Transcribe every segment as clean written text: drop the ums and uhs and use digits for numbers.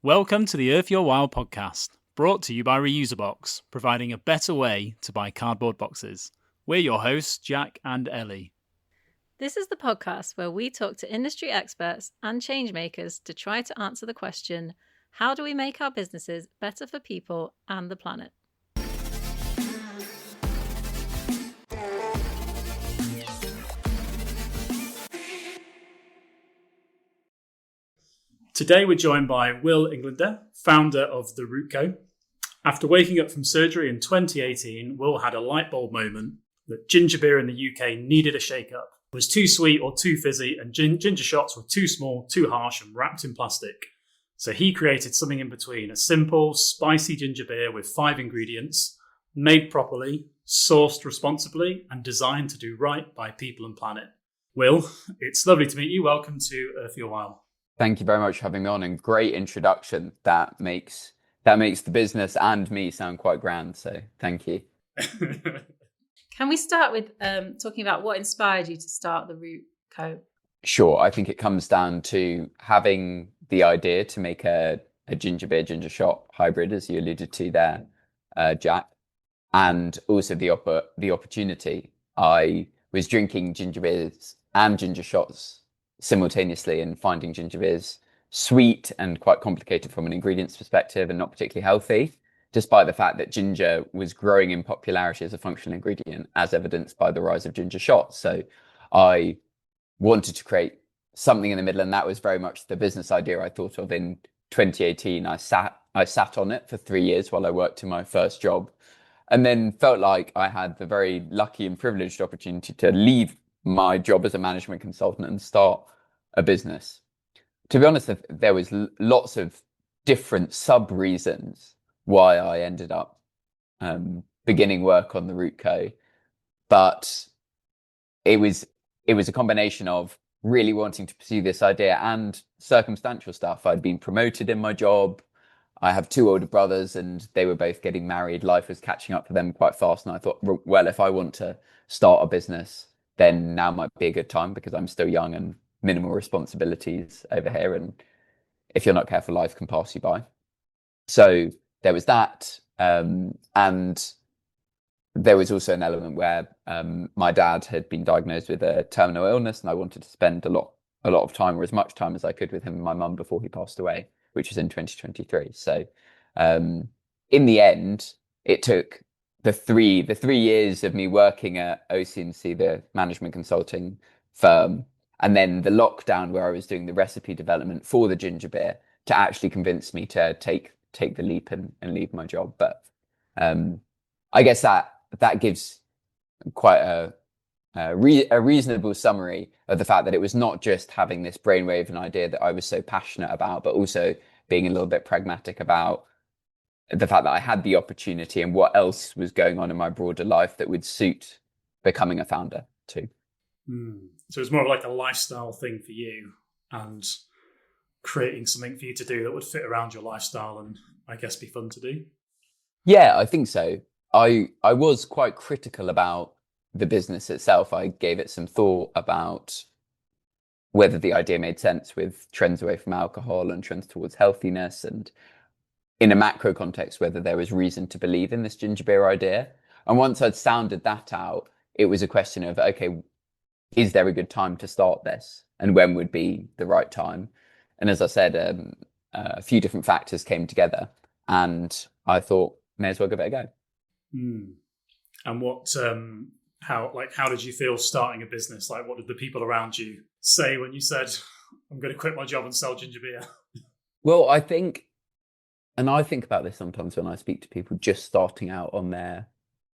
Welcome to the Earth Your Wild podcast, brought to you by Reusabox, providing a better way to buy cardboard boxes. We're your hosts, Jack and Ellie. This is the podcast where we talk to industry experts and changemakers to try to answer the question, how do we make our businesses better for people and the planet? Today we're joined by Will Englander, founder of The Root Co. After waking up from surgery in 2018, Will had a light bulb moment that ginger beer in the UK needed a shake-up. It was too sweet or too fizzy, and ginger shots were too small, too harsh, and wrapped in plastic. So he created something in between, a simple, spicy ginger beer with 5 ingredients, made properly, sourced responsibly, and designed to do right by people and planet. Will, it's lovely to meet you. Welcome to Earth Your Wild. Thank you very much for having me on, and great introduction. That makes the business and me sound quite grand. So thank you. Can we start with talking about what inspired you to start the Root Co? Sure. I think it comes down to having the idea to make a ginger beer, ginger shot hybrid, as you alluded to there, Jack, and also the opportunity. I was drinking ginger beers and ginger shots simultaneously and finding ginger beers sweet and quite complicated from an ingredients perspective and not particularly healthy, despite the fact that ginger was growing in popularity as a functional ingredient, as evidenced by the rise of ginger shots. So I wanted to create something in the middle, and that was very much the business idea I thought of in 2018. I sat on it for 3 years while I worked in my first job, and then felt like I had the very lucky and privileged opportunity to leave my job as a management consultant and start a business. To be honest, there was lots of different sub reasons why I ended up beginning work on the Root Co, but it was a combination of really wanting to pursue this idea and circumstantial stuff. I'd been promoted in my job. I have 2 older brothers and they were both getting married. Life was catching up for them quite fast. And I thought, well, if I want to start a business, then now might be a good time because I'm still young and minimal responsibilities over here. And if you're not careful, life can pass you by. So there was that. And there was also an element where my dad had been diagnosed with a terminal illness, and I wanted to spend a lot of time, or as much time as I could, with him and my mum before he passed away, which was in 2023. So in the end, it took the 3 years of me working at OC&C, the management consulting firm, and then the lockdown where I was doing the recipe development for the ginger beer to actually convince me to take the leap and leave my job. But I guess that gives quite a reasonable summary of the fact that it was not just having this brainwave and idea that I was so passionate about, but also being a little bit pragmatic about the fact that I had the opportunity and what else was going on in my broader life that would suit becoming a founder too. So it's more of like a lifestyle thing for you and creating something for you to do that would fit around your lifestyle and I guess be fun to do. Yeah, I think so. I was quite critical about the business itself. I gave it some thought about whether the idea made sense with trends away from alcohol and trends towards healthiness, and in a macro context, whether there was reason to believe in this ginger beer idea. And once I'd sounded that out, it was a question of, okay, is there a good time to start this? And when would be the right time? And as I said, a few different factors came together and I thought, may as well give it a go. And what, how did you feel starting a business? Like, what did the people around you say when you said, I'm going to quit my job and sell ginger beer? Well, I think about this sometimes when I speak to people just starting out on their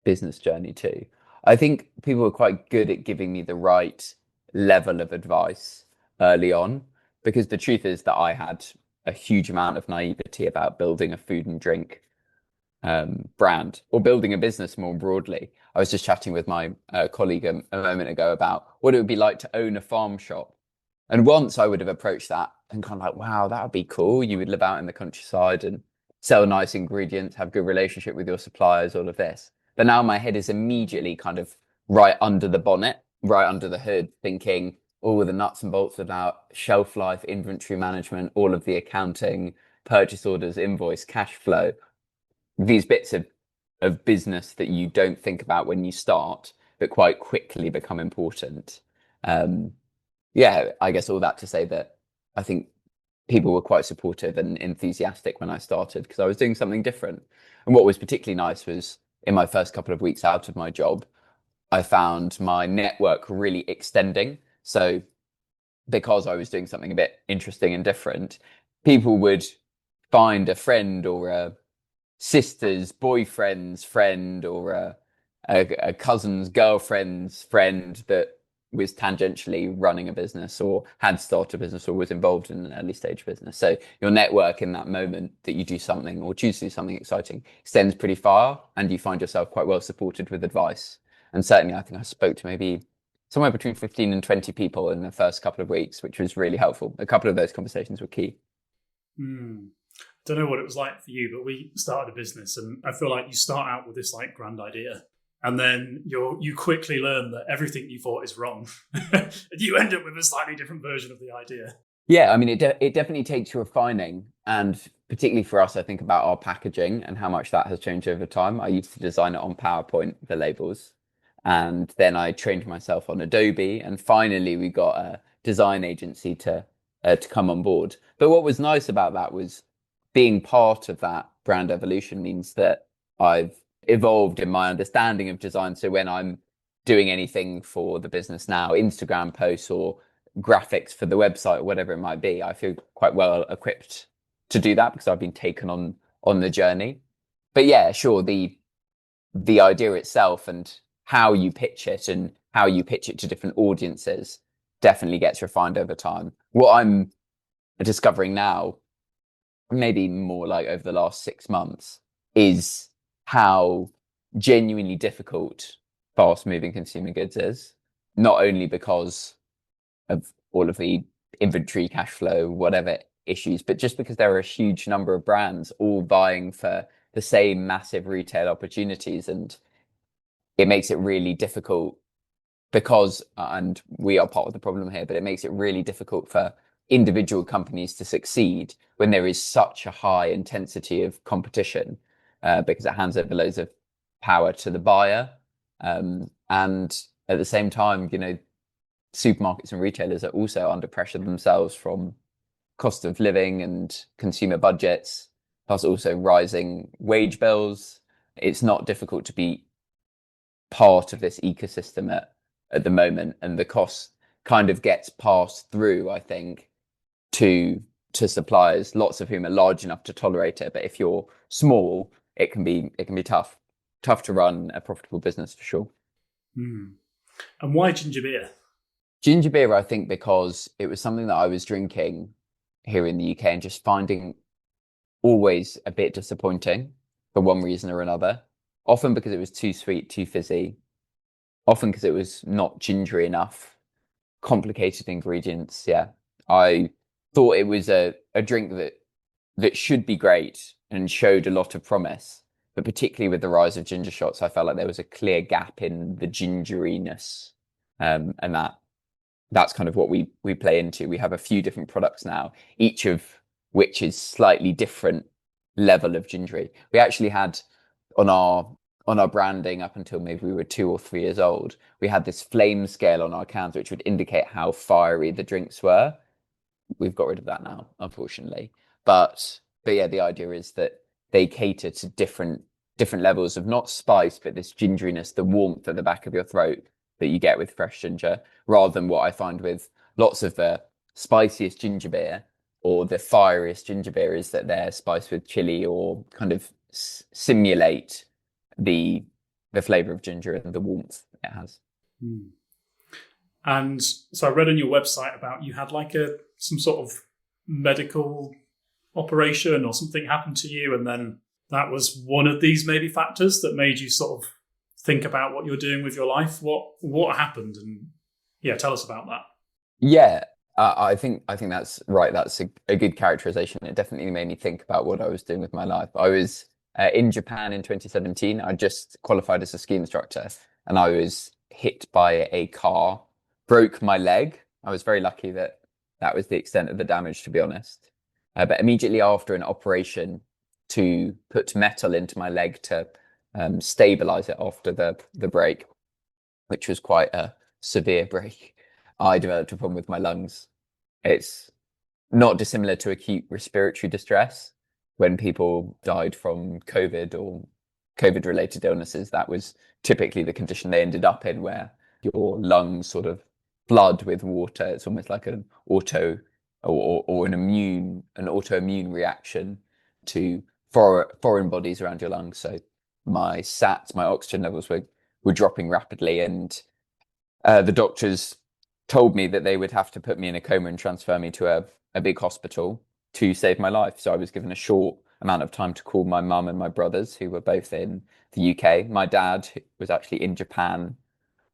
business journey too. I think people are quite good at giving me the right level of advice early on, because the truth is that I had a huge amount of naivety about building a food and drink brand or building a business more broadly. I was just chatting with my colleague a moment ago about what it would be like to own a farm shop. And once I would have approached that and kind of like, wow, that would be cool. You would live out in the countryside and sell nice ingredients, have good relationship with your suppliers, all of this. But now my head is immediately kind of right under the bonnet, right under the hood, thinking all the nuts and bolts about shelf life, inventory management, all of the accounting, purchase orders, invoice, cash flow, these bits of business that you don't think about when you start, but quite quickly become important. Yeah, I guess all that to say that I think people were quite supportive and enthusiastic when I started because I was doing something different. And what was particularly nice was in my first couple of weeks out of my job, I found my network really extending. So because I was doing something a bit interesting and different, people would find a friend or a sister's boyfriend's friend or a cousin's girlfriend's friend that was tangentially running a business or had started a business or was involved in an early stage business. So your network in that moment that you do something or choose to do something exciting extends pretty far, and you find yourself quite well supported with advice. And certainly I think I spoke to maybe somewhere between 15 and 20 people in the first couple of weeks, which was really helpful. A couple of those conversations were key. Don't know what it was like for you, but we started a business, and I feel like you start out with this like grand idea, and then you quickly learn that everything you thought is wrong. And you end up with a slightly different version of the idea. Yeah, I mean, it definitely takes refining, and particularly for us, I think about our packaging and how much that has changed over time. I used to design it on PowerPoint, the labels, and then I trained myself on Adobe, and finally we got a design agency to come on board. But what was nice about that was being part of that brand evolution means that I've evolved in my understanding of design. So when I'm doing anything for the business now, Instagram posts or graphics for the website or whatever it might be, I feel quite well equipped to do that because I've been taken on the journey. But yeah, sure, the idea itself and how you pitch it and how you pitch it to different audiences definitely gets refined over time. What I'm discovering now, maybe more like over the last 6 months, is how genuinely difficult fast moving consumer goods is, not only because of all of the inventory, cash flow, whatever issues, but just because there are a huge number of brands all vying for the same massive retail opportunities. And it makes it really difficult because, and we are part of the problem here, but it makes it really difficult for individual companies to succeed when there is such a high intensity of competition, because it hands over loads of power to the buyer. And at the same time, supermarkets and retailers are also under pressure themselves from cost of living and consumer budgets, plus also rising wage bills. It's not difficult to be part of this ecosystem at the moment, and the cost kind of gets passed through, I think, to suppliers, lots of whom are large enough to tolerate it. But if you're small, it can be tough to run a profitable business for sure. And why ginger beer? Ginger beer, I think, because it was something that I was drinking here in the UK and just finding always a bit disappointing for one reason or another. Often because it was too sweet, too fizzy. Often because it was not gingery enough. Complicated ingredients. Yeah, I thought it was a drink that should be great and showed a lot of promise. But particularly with the rise of ginger shots, I felt like there was a clear gap in the gingeriness, and that's kind of what we play into. We have a few different products now, each of which is slightly different level of gingery. We actually had on our branding up until maybe we were 2 or 3 years old, we had this flame scale on our cans which would indicate how fiery the drinks were. We've got rid of that now, unfortunately. But yeah, the idea is that they cater to different levels of not spice, but this gingeriness, the warmth at the back of your throat that you get with fresh ginger, rather than what I find with lots of the spiciest ginger beer or the fieriest ginger beer is that they're spiced with chili or kind of simulate the flavor of ginger and the warmth it has. And so I read on your website about you had like some sort of medical operation or something happened to you, and then that was one of these maybe factors that made you sort of think about what you're doing with your life. What happened? And yeah, tell us about that. Yeah, I think that's right. That's a good characterization. It definitely made me think about what I was doing with my life. I was in Japan in 2017. I just qualified as a ski instructor, and I was hit by a car, broke my leg. I was very lucky that was the extent of the damage, to be honest. But immediately after an operation to put metal into my leg to stabilize it after the break, which was quite a severe break, I developed a problem with my lungs. It's not dissimilar to acute respiratory distress. When people died from COVID or COVID related illnesses, that was typically the condition they ended up in, where your lungs sort of flood with water. It's almost like an or an autoimmune reaction to foreign bodies around your lungs. So my oxygen levels were dropping rapidly, and the doctors told me that they would have to put me in a coma and transfer me to a big hospital to save my life. So I was given a short amount of time to call my mum and my brothers, who were both in the UK. My dad was actually in Japan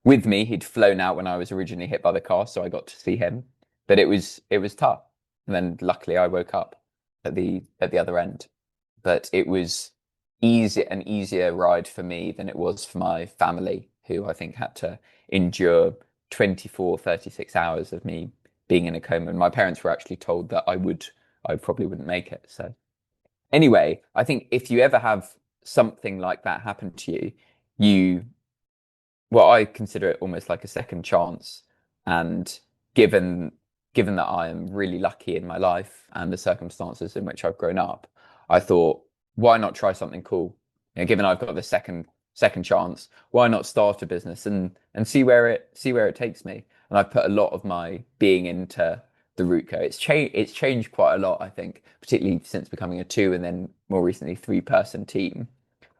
with me. He'd flown out when I was originally hit by the car, so I got to see him. But it was tough. And then luckily I woke up at the other end. But it was an easier ride for me than it was for my family, who I think had to endure 24, 36 hours of me being in a coma. And my parents were actually told that I probably wouldn't make it. So anyway, I think if you ever have something like that happen to you, well, I consider it almost like a second chance. And given that I am really lucky in my life and the circumstances in which I've grown up, I thought, why not try something cool? Given I've got the second chance, why not start a business and see where it takes me? And I've put a lot of my being into the Rootco. It's changed quite a lot, I think, particularly since becoming a 2 and then more recently 3-person team.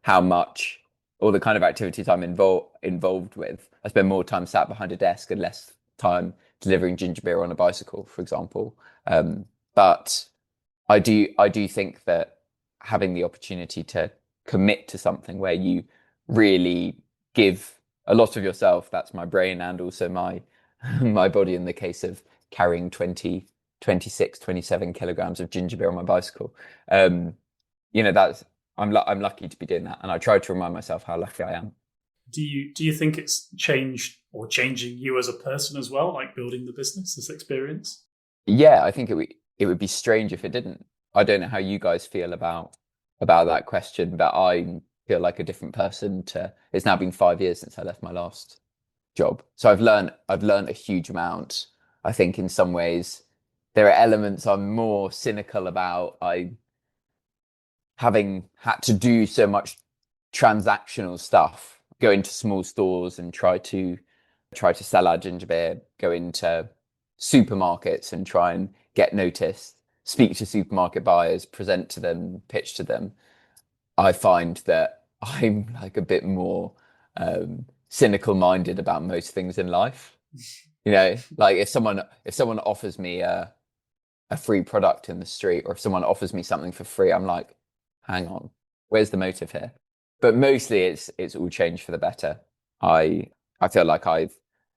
How much all the kind of activities I'm involved with. I spend more time sat behind a desk and less time delivering ginger beer on a bicycle, for example. But I do think that having the opportunity to commit to something where you really give a lot of yourself, that's my brain and also my body, in the case of carrying 26, 27 kilograms of ginger beer on my bicycle. That's I'm lucky to be doing that, and I try to remind myself how lucky I am. Do you think it's changed or changing you as a person as well, like building the business, this experience? Yeah, I think it would be strange if it didn't. I don't know how you guys feel about that question, but I feel like a different person it's now been 5 years since I left my last job. So I've learned a huge amount. I think in some ways there are elements I'm more cynical about. Having had to do so much transactional stuff, go into small stores and try to sell our ginger beer, go into supermarkets and try and get noticed, speak to supermarket buyers, present to them, pitch to them. I find that I'm like a bit more cynical minded about most things in life. Like if someone offers me a free product in the street, or if someone offers me something for free, I'm like, hang on, where's the motive here? But mostly it's all changed for the better. I feel like I've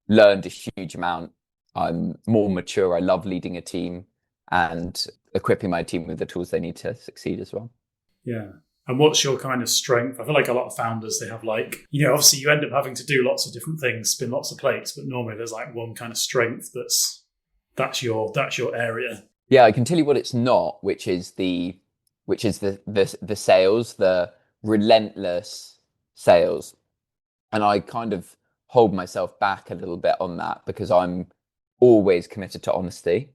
learned a huge amount. I'm more mature. I love leading a team and equipping my team with the tools they need to succeed as well. Yeah. And what's your kind of strength? I feel like a lot of founders, they have obviously you end up having to do lots of different things, spin lots of plates, but normally there's like one kind of strength that's your area. Yeah, I can tell you what it's not, which is the sales, the relentless sales. And I kind of hold myself back a little bit on that because I'm always committed to honesty.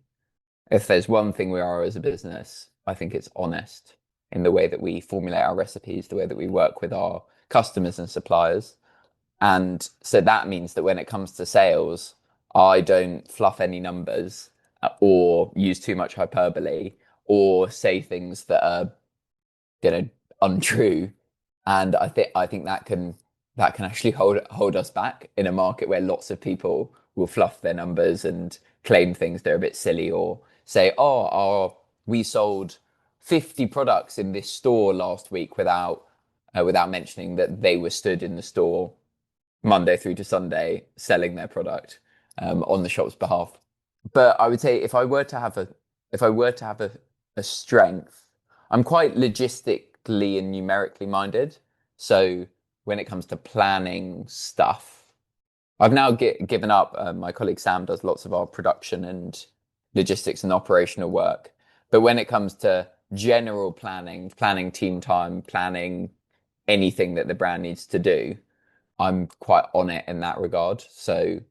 If there's one thing we are as a business, I think it's honest in the way that we formulate our recipes, the way that we work with our customers and suppliers. And so that means that when it comes to sales, I don't fluff any numbers or use too much hyperbole or say things that are, untrue. And I think that can actually hold us back in a market where lots of people will fluff their numbers and claim things that are a bit silly, or say, we sold 50 products in this store last week without mentioning that they were stood in the store Monday through to Sunday selling their product on the shop's behalf. But I would say if I were to have a strength, I'm quite logistically and numerically minded. So when it comes to planning stuff, I've now given up. My colleague Sam does lots of our production and logistics and operational work. But when it comes to general planning team time, planning anything that the brand needs to do, I'm quite on it in that regard. So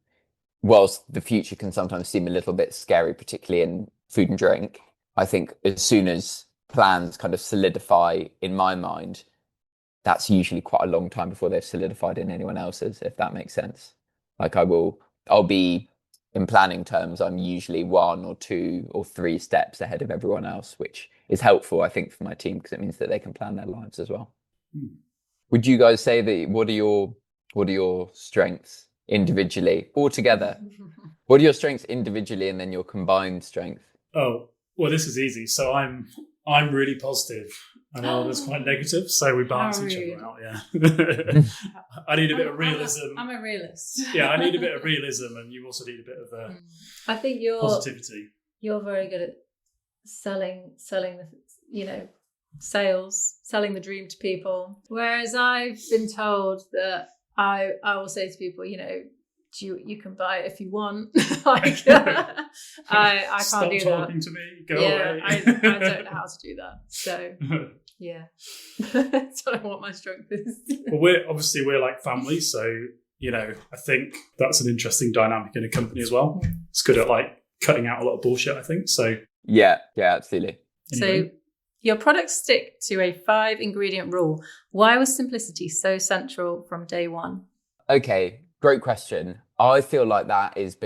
whilst the future can sometimes seem a little bit scary, particularly in food and drink, I think as soon as plans kind of solidify in my mind, that's usually quite a long time before they've solidified in anyone else's, if that makes sense. Like I'll be, in planning terms, I'm usually 1 or 2 or 3 steps ahead of everyone else, which is helpful, I think, for my team because it means that they can plan their lives as well. Would you guys say that what are your strengths individually or together? What are your strengths individually and then your combined strength? Oh, well, this is easy. So I'm really positive. I know that's quite negative, so we balance each other out. Yeah, I need a bit of realism. I'm a realist. Yeah, I need a bit of realism, and you also need a bit of I think positivity. You're very good at selling the, sales, selling the dream to people. Whereas I've been told that I will say to people, you can buy it if you want. Like, I can't Stop do that. Stop talking to me. Go away. I don't know how to do that. So yeah, that's what my strength is. Well, we're like family, so I think that's an interesting dynamic in a company as well. It's good at like cutting out a lot of bullshit, I think. So yeah, absolutely. Anyway. So your products stick to a 5-ingredient rule. Why was simplicity so central from day one? Okay, great question. I feel like that is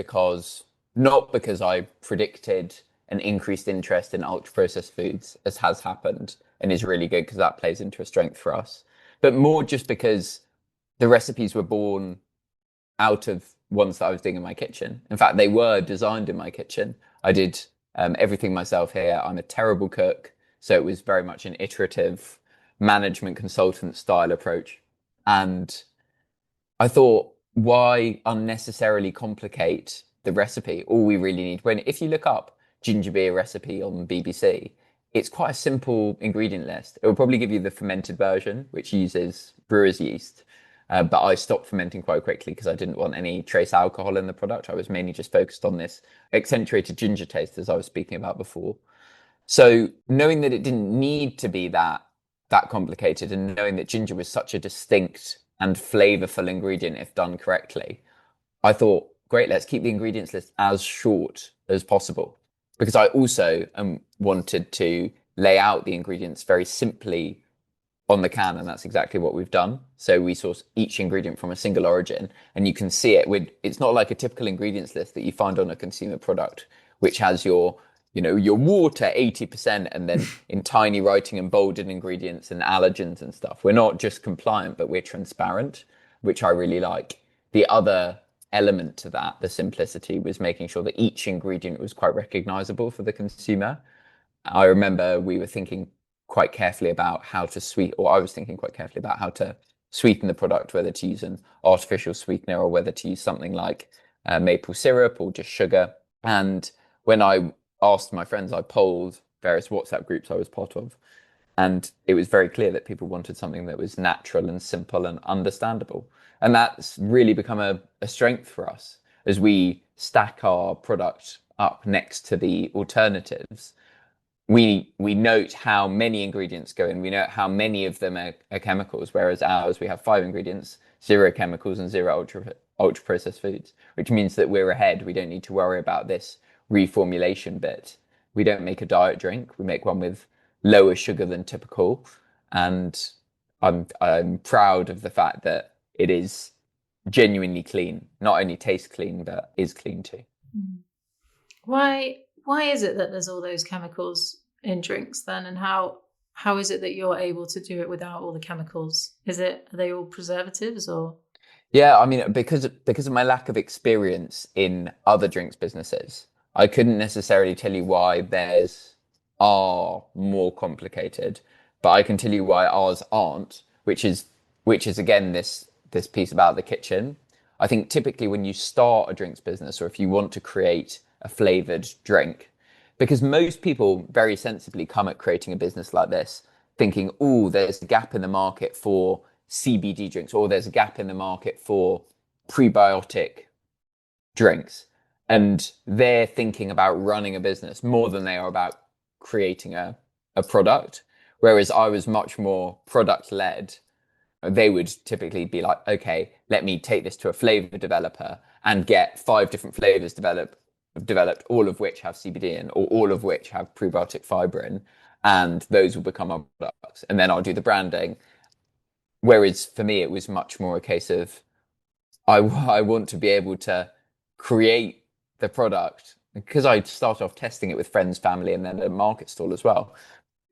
not because I predicted an increased interest in ultra-processed foods, as has happened, and is really good because that plays into a strength for us, but more just because the recipes were born out of ones that I was doing in my kitchen. In fact, they were designed in my kitchen. I did everything myself here. I'm a terrible cook, so it was very much an iterative management consultant style approach. And I thought, why unnecessarily complicate the recipe? All we really need, if you look up ginger beer recipe on BBC, it's quite a simple ingredient list. It will probably give you the fermented version, which uses brewer's yeast. But I stopped fermenting quite quickly because I didn't want any trace alcohol in the product. I was mainly just focused on this accentuated ginger taste, as I was speaking about before. So knowing that it didn't need to be that complicated, and knowing that ginger was such a distinct and flavorful ingredient if done correctly, I thought, great, let's keep the ingredients list as short as possible. Because I also wanted to lay out the ingredients very simply on the can, and that's exactly what we've done. So we source each ingredient from a single origin, and you can see it it's not like a typical ingredients list that you find on a consumer product, which has your water 80% and then in tiny writing and bolded ingredients and allergens and stuff. We're not just compliant, but we're transparent, which I really like. The other element to that, the simplicity, was making sure that each ingredient was quite recognizable for the consumer. I remember we were thinking quite carefully about how to I was thinking quite carefully about how to sweeten the product, whether to use an artificial sweetener or whether to use something like maple syrup or just sugar. And when I asked my friends, I polled various WhatsApp groups I was part of, and it was very clear that people wanted something that was natural and simple and understandable. And that's really become a strength for us as we stack our product up next to the alternatives. We note how many ingredients go in. We note how many of them are chemicals, whereas ours, we have 5 ingredients, 0 chemicals and 0 ultra processed foods, which means that we're ahead. We don't need to worry about this reformulation bit. We don't make a diet drink. We make one with lower sugar than typical. And I'm proud of the fact that it is genuinely clean, not only tastes clean, but is clean too. Why is it that there's all those chemicals in drinks then, and how is it that you're able to do it without all the chemicals? Are they all preservatives or? Yeah, I mean, because of my lack of experience in other drinks businesses, I couldn't necessarily tell you why theirs are more complicated, but I can tell you why ours aren't, which is again this piece about the kitchen. I think typically when you start a drinks business, or if you want to create a flavored drink, because most people very sensibly come at creating a business like this thinking, oh, there's a gap in the market for CBD drinks, or there's a gap in the market for prebiotic drinks. And they're thinking about running a business more than they are about creating a product, whereas I was much more product led. They would typically be like, okay, let me take this to a flavor developer and get 5 different flavors developed, all of which have CBD in, or all of which have prebiotic fiber in, and those will become our products. And then I'll do the branding. Whereas for me, it was much more a case of, I want to be able to create the product, because I started off testing it with friends, family, and then a market stall as well.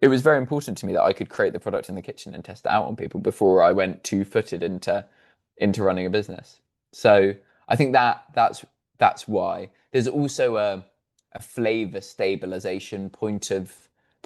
It was very important to me that I could create the product in the kitchen and test it out on people before I went 2-footed into running a business. So I think that's why. There's also a flavor stabilization point of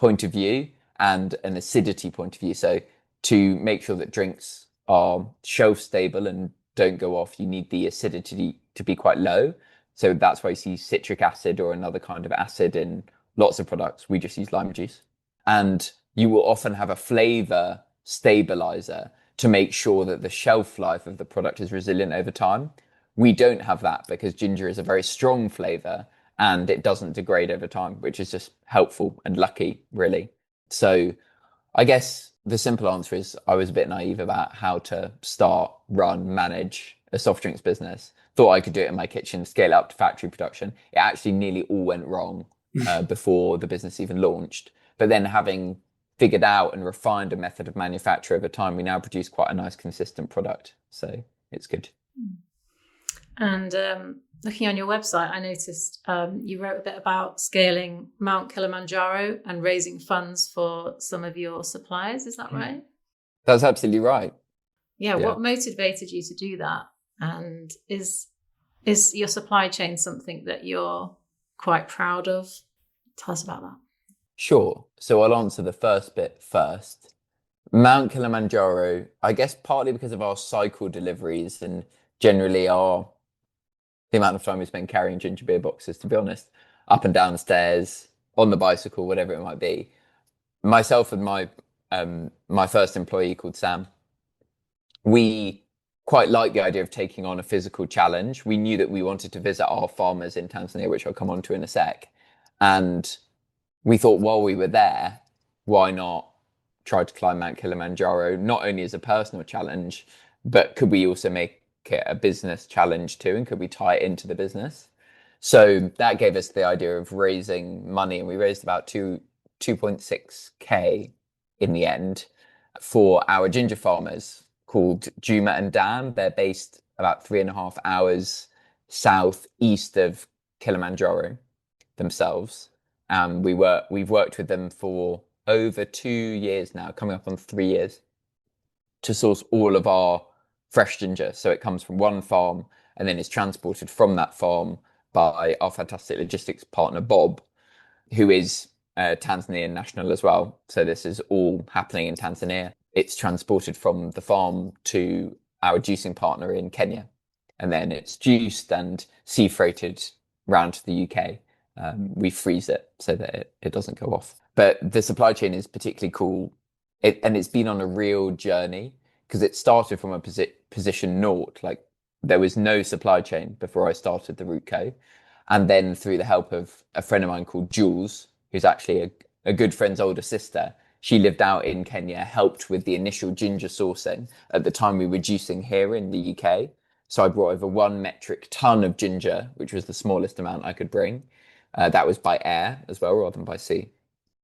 view and an acidity point of view. So to make sure that drinks are shelf stable and don't go off, you need the acidity to be quite low. So that's why you see citric acid or another kind of acid in lots of products. We just use lime juice. And you will often have a flavor stabilizer to make sure that the shelf life of the product is resilient over time. We don't have that because ginger is a very strong flavor and it doesn't degrade over time, which is just helpful and lucky, really. So I guess the simple answer is I was a bit naive about how to start, run, manage a soft drinks business. Thought I could do it in my kitchen, scale up to factory production. It actually nearly all went wrong before the business even launched. But then having figured out and refined a method of manufacture over time, we now produce quite a nice, consistent product. So it's good. And looking on your website, I noticed you wrote a bit about scaling Mount Kilimanjaro and raising funds for some of your suppliers. Is that right? That's absolutely right. Yeah. What motivated you to do that? And is your supply chain something that you're quite proud of? Tell us about that. Sure. So I'll answer the first bit first. Mount Kilimanjaro, I guess partly because of our cycle deliveries and generally the amount of time we spend carrying ginger beer boxes, to be honest, up and down stairs, on the bicycle, whatever it might be. Myself and my first employee called Sam, we quite liked the idea of taking on a physical challenge. We knew that we wanted to visit our farmers in Tanzania, which I'll come on to in a sec. And we thought while we were there, why not try to climb Mount Kilimanjaro, not only as a personal challenge, but could we also make it a business challenge too? And could we tie it into the business? So that gave us the idea of raising money. And we raised about 2.6K in the end for our ginger farmers called Juma and Dan. They're based about 3.5 hours southeast of Kilimanjaro themselves. We've worked with them for over 2 years now, coming up on 3 years, to source all of our fresh ginger. So it comes from one farm and then is transported from that farm by our fantastic logistics partner, Bob, who is a Tanzanian national as well. So this is all happening in Tanzania. It's transported from the farm to our juicing partner in Kenya. And then it's juiced and sea freighted round to the UK. We freeze it so that it doesn't go off. But the supply chain is particularly cool. And it's been on a real journey because it started from a position naught. Like there was no supply chain before I started the Root Co. And then through the help of a friend of mine called Jules, who's actually a good friend's older sister, she lived out in Kenya, helped with the initial ginger sourcing. At the time we were juicing here in the UK. So I brought over 1 metric ton of ginger, which was the smallest amount I could bring. That was by air as well, rather than by sea.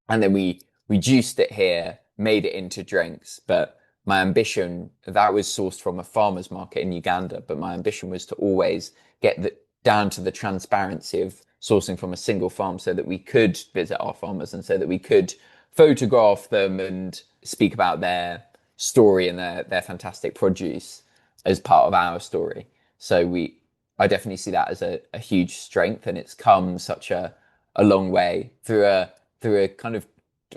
And then we juiced it here, made it into drinks. But my ambition, that was sourced from a farmer's market in Uganda. But my ambition was to always get down to the transparency of sourcing from a single farm so that we could visit our farmers and so that we could photograph them and speak about their story and their fantastic produce as part of our story. So I definitely see that as a huge strength, and it's come such a long way through a kind of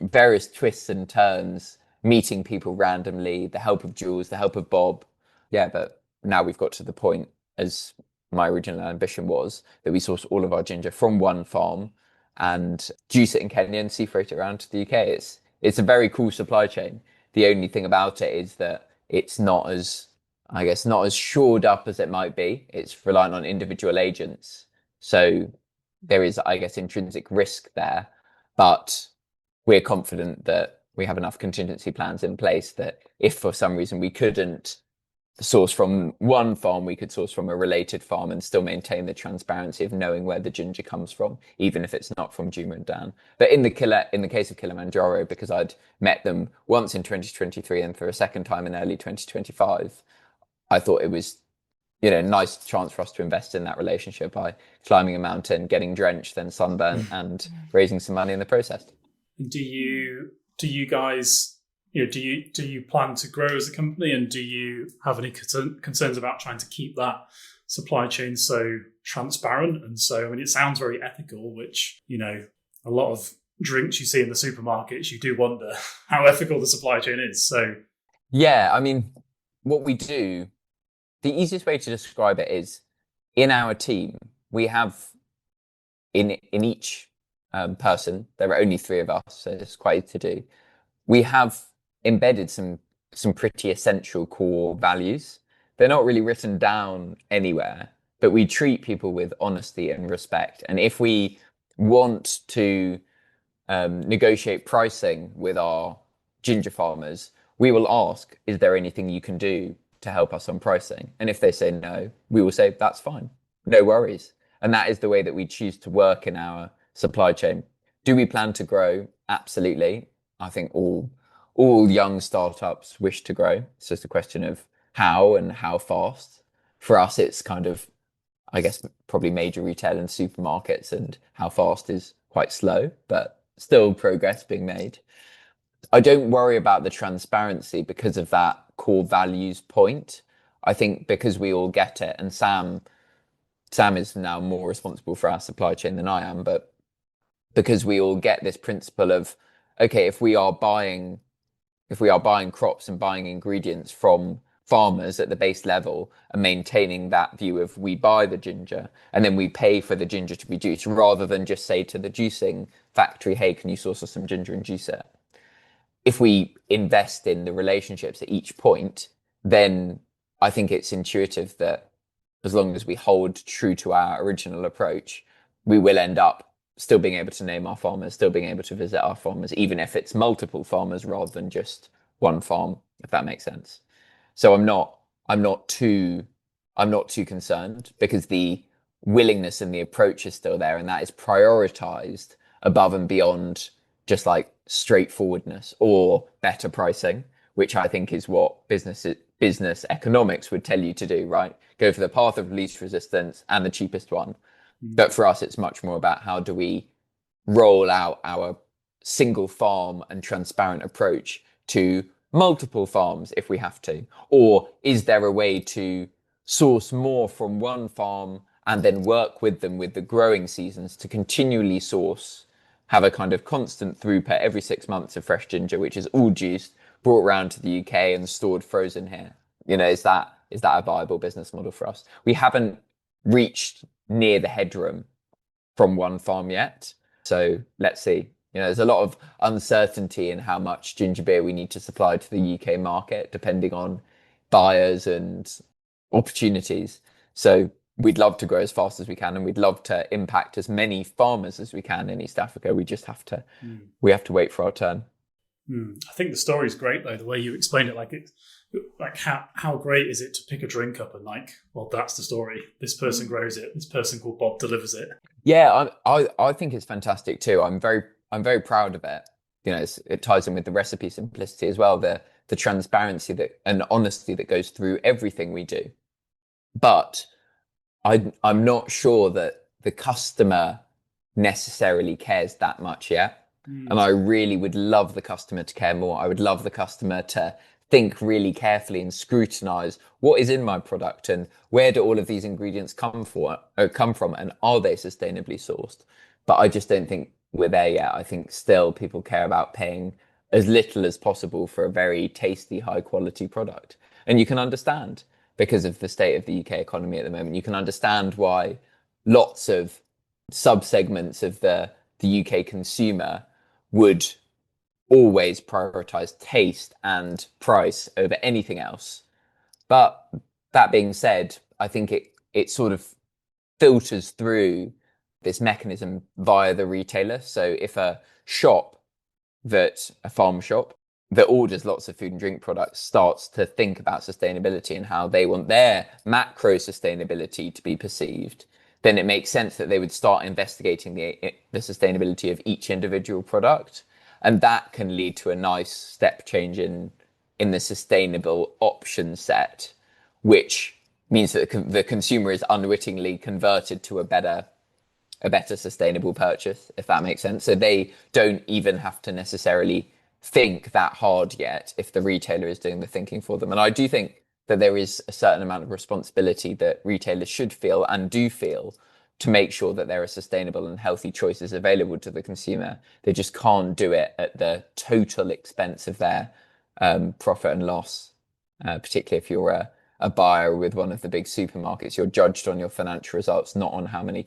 various twists and turns, meeting people randomly, the help of Jules, the help of Bob. Yeah, but now we've got to the point, as my original ambition was, that we source all of our ginger from one farm and juice it in Kenya and sea freight it around to the UK. It's a very cool supply chain. The only thing about it is that it's not as shored up as it might be. It's reliant on individual agents. So there is, I guess, intrinsic risk there. But we're confident that we have enough contingency plans in place that if for some reason we couldn't source from one farm, we could source from a related farm and still maintain the transparency of knowing where the ginger comes from, even if it's not from Juma and Dan. But in the case of Kilimanjaro, because I'd met them once in 2023 and for a second time in early 2025, I thought it was, nice chance for us to invest in that relationship by climbing a mountain, getting drenched, then sunburnt, and raising some money in the process. Do you guys, do you plan to grow as a company, and do you have any concerns about trying to keep that supply chain so transparent? And so, it sounds very ethical, which, a lot of drinks you see in the supermarkets, you do wonder how ethical the supply chain is. So, yeah, what we do, the easiest way to describe it is in our team, we have in each person, there are only 3 of us, so it's quite easy to do. We have embedded some pretty essential core values. They're not really written down anywhere, but we treat people with honesty and respect. And if we want to negotiate pricing with our ginger farmers, we will ask, is there anything you can do to help us on pricing? And if they say no, we will say, that's fine, no worries. And that is the way that we choose to work in our supply chain. Do we plan to grow? Absolutely. I think all young startups wish to grow. It's just a question of how and how fast. For us, it's kind of, I guess, probably major retail and supermarkets, and how fast is quite slow, but still progress being made. I don't worry about the transparency because of that core values point. I think because we all get it, and Sam is now more responsible for our supply chain than I am, but because we all get this principle of, okay, if we are buying crops and buying ingredients from farmers at the base level and maintaining that view of we buy the ginger and then we pay for the ginger to be juiced, rather than just say to the juicing factory, hey, can you source us some ginger and juice it? If we invest in the relationships at each point, then I think it's intuitive that as long as we hold true to our original approach, we will end up still being able to name our farmers, still being able to visit our farmers, even if it's multiple farmers rather than just one farm, if that makes sense. So I'm not too concerned, because the willingness and the approach is still there, and that is prioritized above and beyond just like straightforwardness or better pricing, which I think is what business economics would tell you to do, right? Go for the path of least resistance and the cheapest one. But for us, it's much more about how do we roll out our single farm and transparent approach to multiple farms if we have to? Or is there a way to source more from one farm and then work with them with the growing seasons to continually source, have a kind of constant throughput every 6 months of fresh ginger, which is all juiced, brought around to the UK and stored frozen here? Is that a viable business model for us? We haven't reached near the headroom from one farm yet. So let's see. There's a lot of uncertainty in how much ginger beer we need to supply to the UK market, depending on buyers and opportunities. So we'd love to grow as fast as we can, and we'd love to impact as many farmers as we can in East Africa. We just have to, we have to wait for our turn. I think the story is great, though, the way you explained it. Like how great is it to pick a drink up and well, that's the story. This person grows it. This person called Bob delivers it. Yeah, I think it's fantastic too. I'm very proud of it. It ties in with the recipe simplicity as well, the transparency and honesty that goes through everything we do. But I'm not sure that the customer necessarily cares that much yet. And I really would love the customer to care more. I would love the customer to think really carefully and scrutinize what is in my product and where do all of these ingredients come from, and are they sustainably sourced? But I just don't think we're there yet. I think still people care about paying as little as possible for a very tasty, high quality product. And you can understand, because of the state of the UK economy at the moment, you can understand why lots of sub-segments of the UK consumer would always prioritize taste and price over anything else. But that being said, I think it sort of filters through this mechanism via the retailer. So if a shop that a farm shop that orders lots of food and drink products starts to think about sustainability and how they want their macro sustainability to be perceived, then it makes sense that they would start investigating the sustainability of each individual product. And that can lead to a nice step change in the sustainable option set, which means that the consumer is unwittingly converted to a better sustainable purchase, if that makes sense. So they don't even have to necessarily think that hard yet if the retailer is doing the thinking for them. And I do think that there is a certain amount of responsibility that retailers should feel and do feel to make sure that there are sustainable and healthy choices available to the consumer. They just can't do it at the total expense of their profit and loss, particularly if you're a buyer with one of the big supermarkets. You're judged on your financial results, not on how many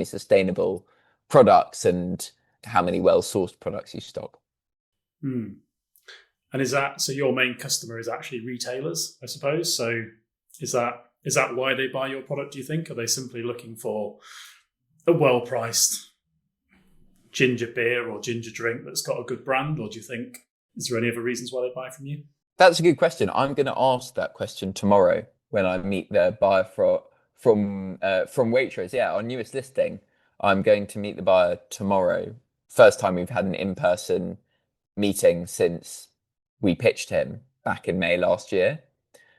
sustainable products and how many well-sourced products you stock. And is that, so your main customer is actually retailers, I suppose? So is that why they buy your product, do you think? Are they simply looking for a well-priced ginger beer or ginger drink that's got a good brand? Or do you think, is there any other reasons why they buy from you? That's a good question. I'm going to ask that question tomorrow when I meet the buyer from Waitrose. Yeah, our newest listing. I'm going to meet the buyer tomorrow. First time we've had an in-person meeting since we pitched him back in May last year.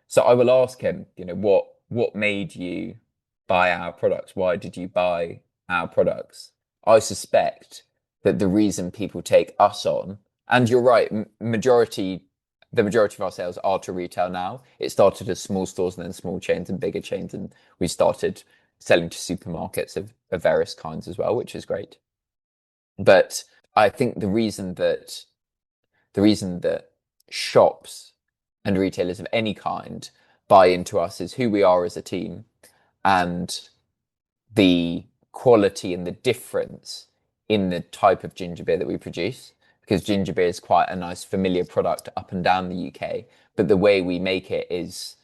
So I will ask him, what made you buy our products? Why did you buy our products? I suspect that the reason people take us on, and you're right, the majority of our sales are to retail now. It started as small stores and then small chains and bigger chains, and we started selling to supermarkets of various kinds as well, which is great. But I think the reason that shops and retailers of any kind buy into us is who we are as a team and the quality and the difference in the type of ginger beer that we produce. Because ginger beer is quite a nice familiar product up and down the UK, but the way we make it is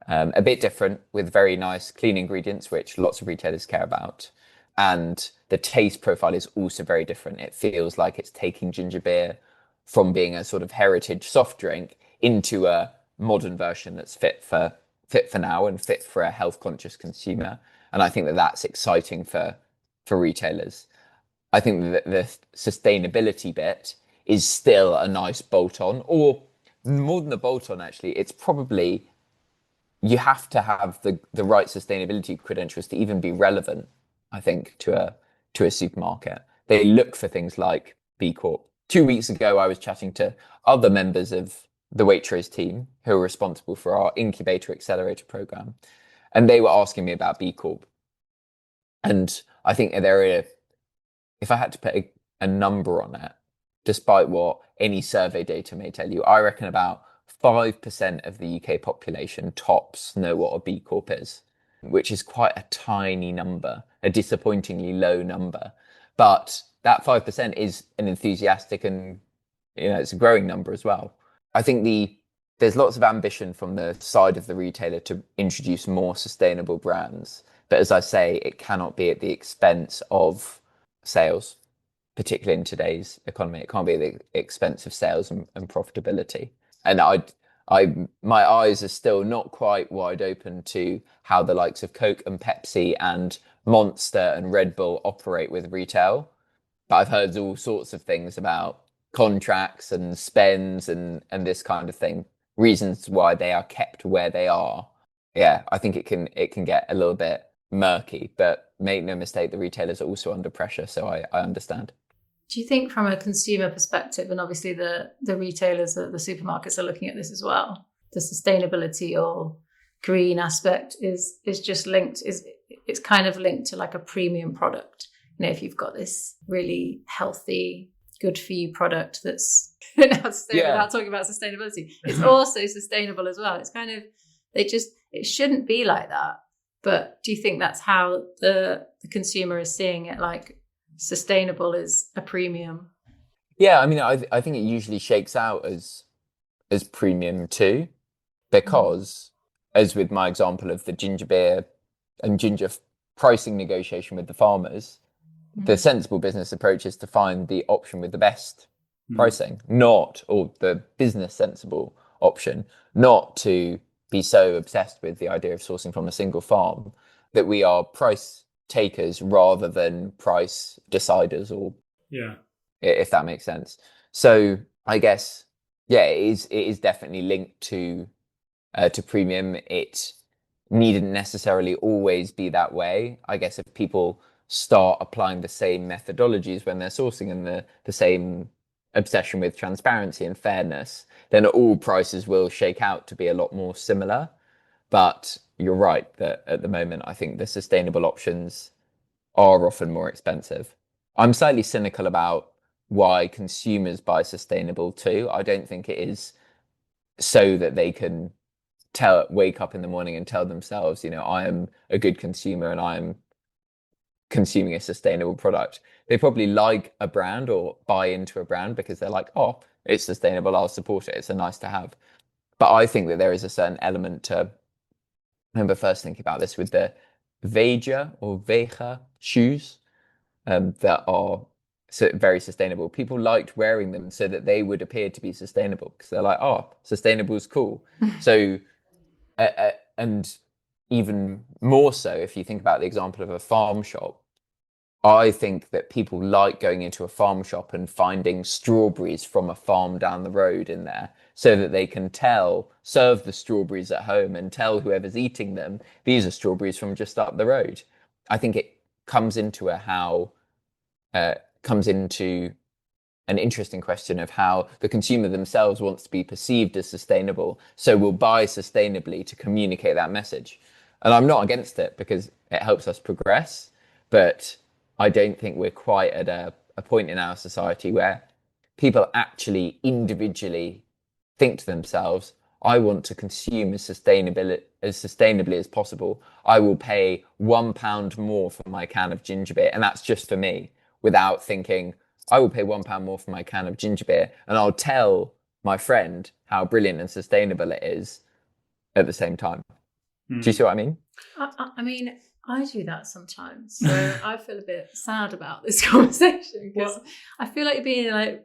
a bit different with very nice clean ingredients, which lots of retailers care about. And the taste profile is also very different. It feels like it's taking ginger beer from being a sort of heritage soft drink into a modern version that's fit for now and fit for a health conscious consumer. And I think that that's exciting for retailers. I think that the sustainability bit is still a nice bolt-on, or more than a bolt-on, actually. It's probably, you have to have the right sustainability credentials to even be relevant, I think, to a supermarket. They look for things like B Corp. 2 weeks ago, I was chatting to other members of the Waitrose team who are responsible for our incubator accelerator program, and they were asking me about B Corp. And I think if I had to put a number on it, despite what any survey data may tell you, I reckon about 5% of the UK population tops know what a B Corp is, which is quite a tiny number, a disappointingly low number. But that 5% is an enthusiastic and, it's a growing number as well. I think there's lots of ambition from the side of the retailer to introduce more sustainable brands. But as I say, it cannot be at the expense of sales, particularly in today's economy. It can't be at the expense of sales and profitability. And my eyes are still not quite wide open to how the likes of Coke and Pepsi and Monster and Red Bull operate with retail. But I've heard all sorts of things about contracts and spends and this kind of thing, reasons why they are kept where they are. Yeah, I think it can get a little bit murky, but make no mistake, the retailers are also under pressure, so I understand. Do you think from a consumer perspective, and obviously the retailers, the supermarkets are looking at this as well, the sustainability or green aspect is just linked, it's kind of linked to like a premium product. If you've got this really healthy, good for you product that's without talking about sustainability, it's also sustainable as well. It's kind of, it shouldn't be like that. But do you think that's how the consumer is seeing it, like sustainable is a premium? Yeah, I mean, I think it usually shakes out as premium too, because as with my example of the ginger beer and ginger pricing negotiation with the farmers, the sensible business approach is to find the option with the best Mm. pricing, or the business sensible option, not to be so obsessed with the idea of sourcing from a single farm that we are price takers rather than price deciders, or if that makes sense. So I guess, it is definitely linked to premium. It needn't necessarily always be that way. I guess if people start applying the same methodologies when they're sourcing and the same obsession with transparency and fairness, then all prices will shake out to be a lot more similar. But you're right that at the moment, I think the sustainable options are often more expensive. I'm slightly cynical about why consumers buy sustainable too. I don't think it is so that they can wake up in the morning and tell themselves, I am a good consumer and I am consuming a sustainable product. They probably like a brand or buy into a brand because they're like, oh, it's sustainable, I'll support it, it's a nice to have. But I think that there is a certain element to, I remember first thinking about this with the Vega shoes that are very sustainable. People liked wearing them so that they would appear to be sustainable because they're like, oh, sustainable is cool. So, and even more so, if you think about the example of a farm shop, I think that people like going into a farm shop and finding strawberries from a farm down the road in there so that they can serve the strawberries at home and tell whoever's eating them, these are strawberries from just up the road. I think it comes into an interesting question of how the consumer themselves wants to be perceived as sustainable, so will buy sustainably to communicate that message. And I'm not against it because it helps us progress, but I don't think we're quite at a point in our society where people actually individually think to themselves, I want to consume as sustainably as possible. I will pay £1 more for my can of ginger beer, and that's just for me, without thinking, I will pay £1 more for my can of ginger beer, and I'll tell my friend how brilliant and sustainable it is at the same time. Do you see what I mean? I mean, I do that sometimes. So I feel a bit sad about this conversation because I feel like being like,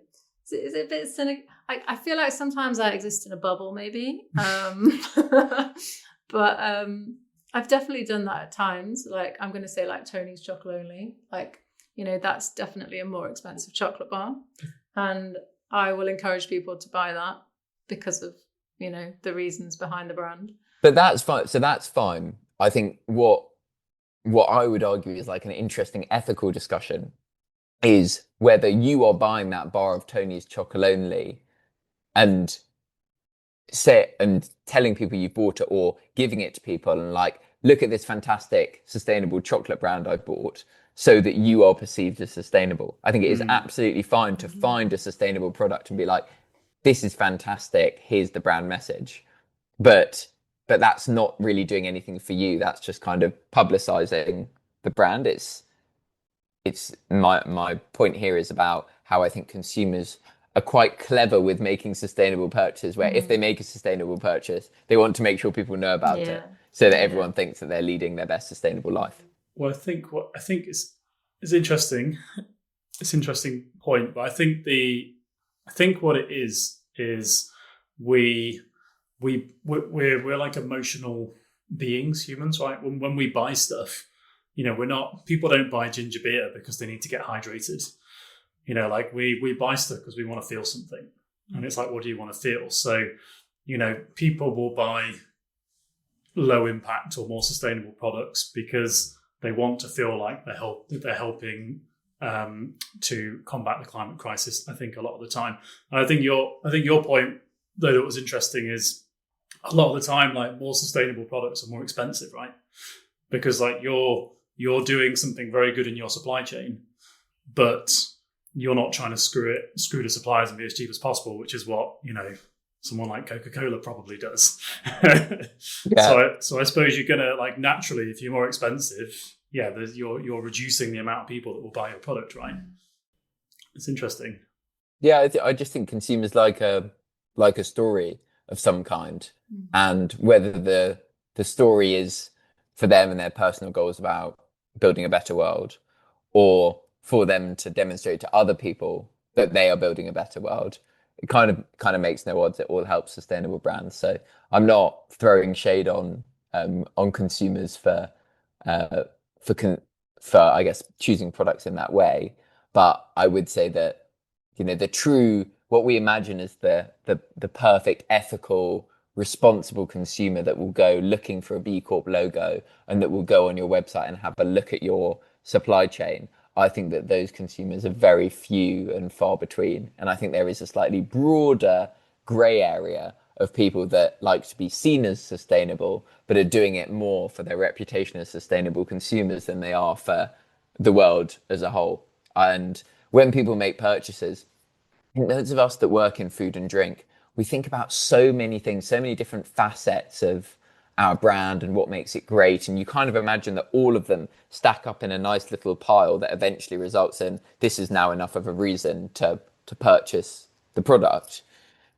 is it a bit cynical? I feel like sometimes I exist in a bubble, maybe. But I've definitely done that at times. Like, I'm going to say like Tony's Chocolate Only. Like, that's definitely a more expensive chocolate bar. And I will encourage people to buy that because of, the reasons behind the brand. But that's fine. So that's fine. I think what I would argue is like an interesting ethical discussion is whether you are buying that bar of Tony's Chocolate Only and telling people you bought it, or giving it to people and like, look at this fantastic sustainable chocolate brand I bought, so that you are perceived as sustainable. I think it is absolutely fine to find a sustainable product and be like, this is fantastic, here's the brand message. But that's not really doing anything for you. That's just kind of publicizing the brand. It's my point here is about how I think consumers are quite clever with making sustainable purchases, where if they make a sustainable purchase, they want to make sure people know about it so that everyone thinks that they're leading their best sustainable life. Well, I think is interesting. It's an interesting point, but I think what it is we're like emotional beings, humans, right? When we buy stuff, people don't buy ginger beer because they need to get hydrated. Like we buy stuff because we want to feel something, and it's like, what do you want to feel? So, people will buy low impact or more sustainable products because they want to feel like they're helping to combat the climate crisis. I think a lot of the time. And I think your point, though, that was interesting is a lot of the time, like, more sustainable products are more expensive, right? Because like you're doing something very good in your supply chain, but you're not trying to screw the suppliers and be as cheap as possible, which is what someone like Coca-Cola probably does. So I suppose you're gonna, like, naturally, if you're more expensive, you're reducing the amount of people that will buy your product, right? It's interesting. Yeah, I just think consumers like a story of some kind, and whether the story is for them and their personal goals about building a better world, or for them to demonstrate to other people that they are building a better world. It kind of makes no odds. It all helps sustainable brands. So I'm not throwing shade on consumers uh, for for I guess choosing products in that way. But I would say that, you know, the true, what we imagine as the perfect, ethical, responsible consumer that will go looking for a B Corp logo and that will go on your website and have a look at your supply chain. I think that those consumers are very few and far between. And I think there is a slightly broader grey area of people that like to be seen as sustainable, but are doing it more for their reputation as sustainable consumers than they are for the world as a whole. And when people make purchases, I think those of us that work in food and drink, we think about so many things, so many different facets of our brand and what makes it great. And you kind of imagine that all of them stack up in a nice little pile that eventually results in this is now enough of a reason to purchase the product.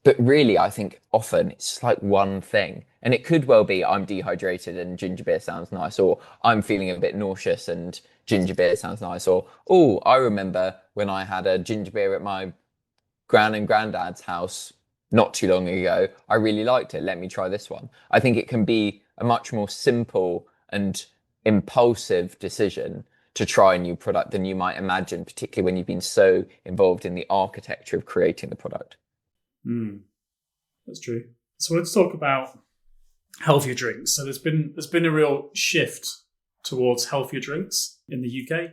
But really, I think often it's just like one thing. And it could well be I'm dehydrated and ginger beer sounds nice, or I'm feeling a bit nauseous and ginger beer sounds nice, or, oh, I remember when I had a ginger beer at my gran and granddad's house not too long ago. I really liked it. Let me try this one. I think it can be a much more simple and impulsive decision to try a new product than you might imagine, particularly when you've been so involved in the architecture of creating the product. That's true. So let's talk about healthier drinks. So there's been a real shift towards healthier drinks in the UK,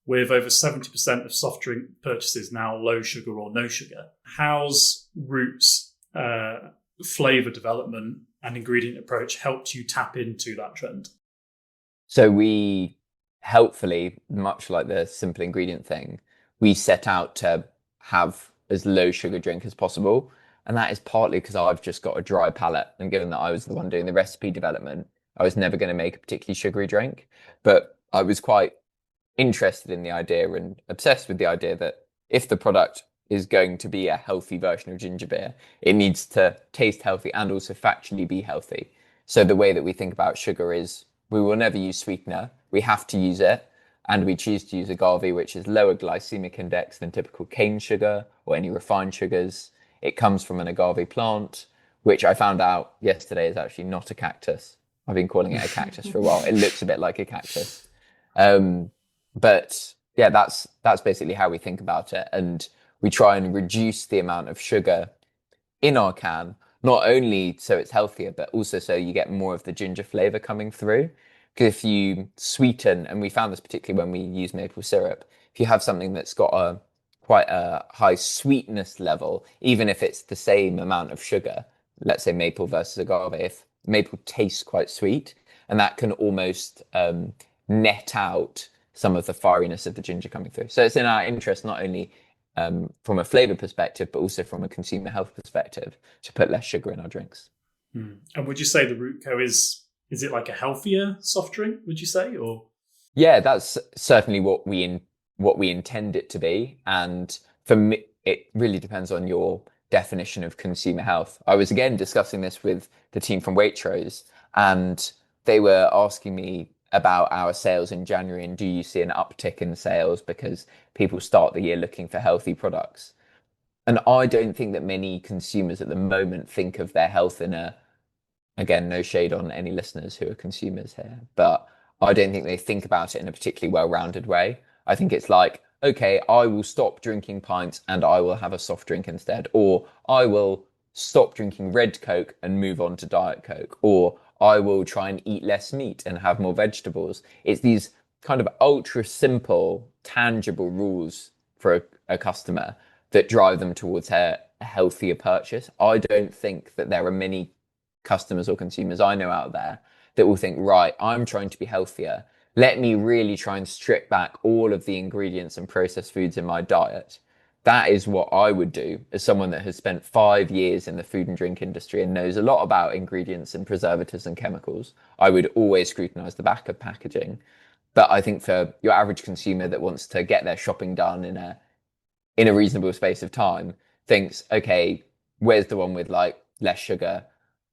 with over 70% of soft drink purchases now low sugar or no sugar. How's Root's flavour development and ingredient approach helped you tap into that trend? So we, helpfully, much like the simple ingredient thing, we set out to have as low sugar drink as possible. And that is partly because I've just got a dry palate. And given that I was the one doing the recipe development, I was never going to make a particularly sugary drink. But I was quite interested in the idea and obsessed with the idea that if the product is going to be a healthy version of ginger beer, it needs to taste healthy and also factually be healthy. So the way that we think about sugar is we will never use sweetener. We have to use it. And we choose to use agave, which is lower glycemic index than typical cane sugar or any refined sugars. It comes from an agave plant, which I found out yesterday is actually not a cactus. I've been calling it a cactus for a while. It looks a bit like a cactus. But yeah, that's basically how we think about it. And we try and reduce the amount of sugar in our can, not only so it's healthier, but also so you get more of the ginger flavor coming through. Because if you sweeten, and we found this particularly when we use maple syrup, if you have something that's got quite a high sweetness level, even if it's the same amount of sugar, let's say maple versus agave, if maple tastes quite sweet, and that can almost net out some of the fieriness of the ginger coming through. So it's in our interest, not only from a flavor perspective, but also from a consumer health perspective, to put less sugar in our drinks. And would you say the Rootco is it like a healthier soft drink, would you say? Or yeah, that's certainly what we intend it to be. And for me, it really depends on your definition of consumer health. I was again discussing this with the team from Waitrose, and they were asking me about our sales in January and do you see an uptick in sales because people start the year looking for healthy products. And I don't think that many consumers at the moment think of their health in a, again, no shade on any listeners who are consumers here, but I don't think they think about it in a particularly well-rounded way. I think it's like, okay, I will stop drinking pints and I will have a soft drink instead, or I will stop drinking red Coke and move on to Diet Coke, or I will try and eat less meat and have more vegetables. It's these kind of ultra simple, tangible rules for a customer that drive them towards a healthier purchase. I don't think that there are many customers or consumers I know out there that will think, right, I'm trying to be healthier. Let me really try and strip back all of the ingredients and processed foods in my diet. That is what I would do as someone that has spent 5 years in the food and drink industry and knows a lot about ingredients and preservatives and chemicals. I would always scrutinize the back of packaging. But I think for your average consumer that wants to get their shopping done in a reasonable space of time, thinks, okay, where's the one with like less sugar?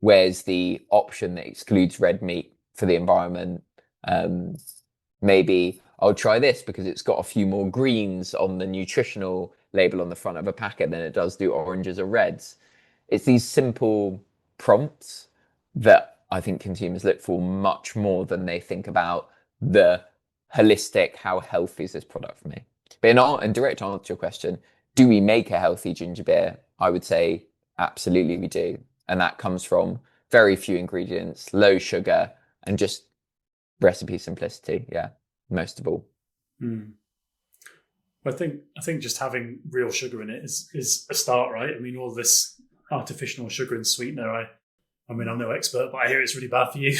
Where's the option that excludes red meat for the environment? Maybe I'll try this because it's got a few more greens on the nutritional label on the front of a packet than it does do oranges or reds. It's these simple prompts that I think consumers look for much more than they think about the holistic, how healthy is this product for me? But in direct answer to your question, do we make a healthy ginger beer? I would say absolutely we do. And that comes from very few ingredients, low sugar, and just recipe simplicity. Yeah, most of all. I think just having real sugar in it is a start, right? I mean, all this artificial sugar and sweetener, I mean, I'm no expert, but I hear it's really bad for you.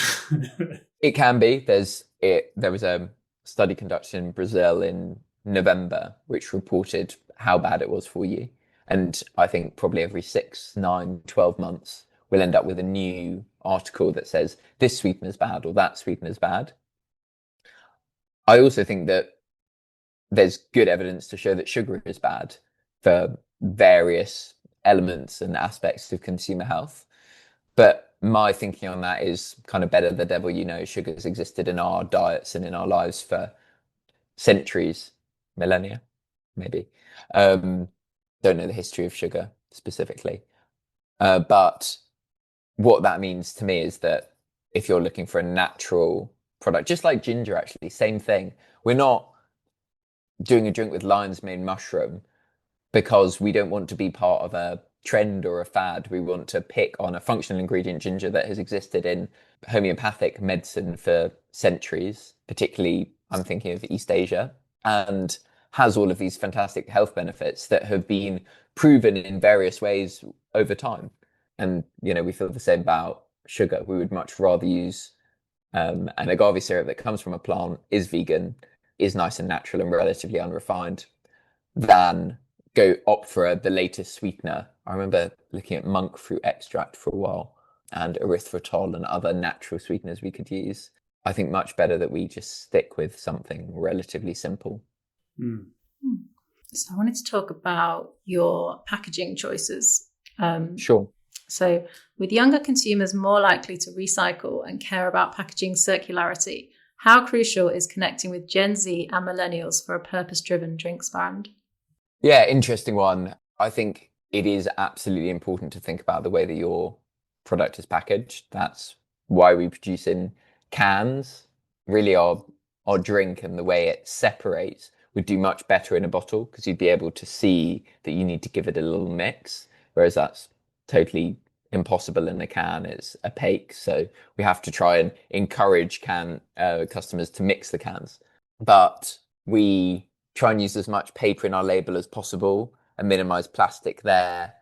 It can be. There was a study conducted in Brazil in November, which reported how bad it was for you. And I think probably every 6, 9, 12 months, we'll end up with a new article that says this sweetener is bad or that sweetener is bad. I also think that there's good evidence to show that sugar is bad for various elements and aspects of consumer health. But my thinking on that is kind of better the devil you know. Sugar has existed in our diets and in our lives for centuries, millennia, maybe. Don't know the history of sugar specifically. But what that means to me is that if you're looking for a natural product, just like ginger, actually, same thing. We're not doing a drink with lion's mane mushroom because we don't want to be part of a trend or a fad. We want to pick on a functional ingredient, ginger, that has existed in homeopathic medicine for centuries, particularly I'm thinking of East Asia, and has all of these fantastic health benefits that have been proven in various ways over time. And, you know, we feel the same about sugar. We would much rather use an agave syrup that comes from a plant, is vegan, is nice and natural and relatively unrefined, than go opt for the latest sweetener. I remember looking at monk fruit extract for a while and erythritol and other natural sweeteners we could use. I think much better that we just stick with something relatively simple. So I wanted to talk about your packaging choices. Sure. So with younger consumers more likely to recycle and care about packaging circularity, how crucial is connecting with Gen Z and millennials for a purpose-driven drinks brand? Yeah, interesting one. I think it is absolutely important to think about the way that your product is packaged. That's why we produce in cans. Really, our drink and the way it separates would do much better in a bottle because you'd be able to see that you need to give it a little mix, whereas that's totally impossible in a can. It's opaque, so we have to try and encourage customers to mix the cans. But we try and use as much paper in our label as possible and minimize plastic there.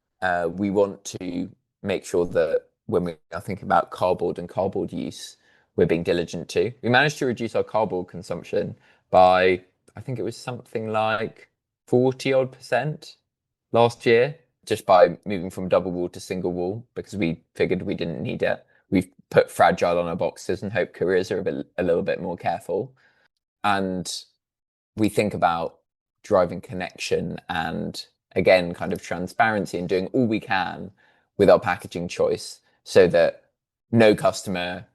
We want to make sure that when we are thinking about cardboard and cardboard use, we're being diligent too. We managed to reduce our cardboard consumption by, I think it was something like 40 odd % last year, just by moving from double wall to single wall, because we figured we didn't need it. We've put fragile on our boxes and hope couriers are a little bit more careful. And we think about driving connection and, again, kind of transparency and doing all we can with our packaging choice so that no customer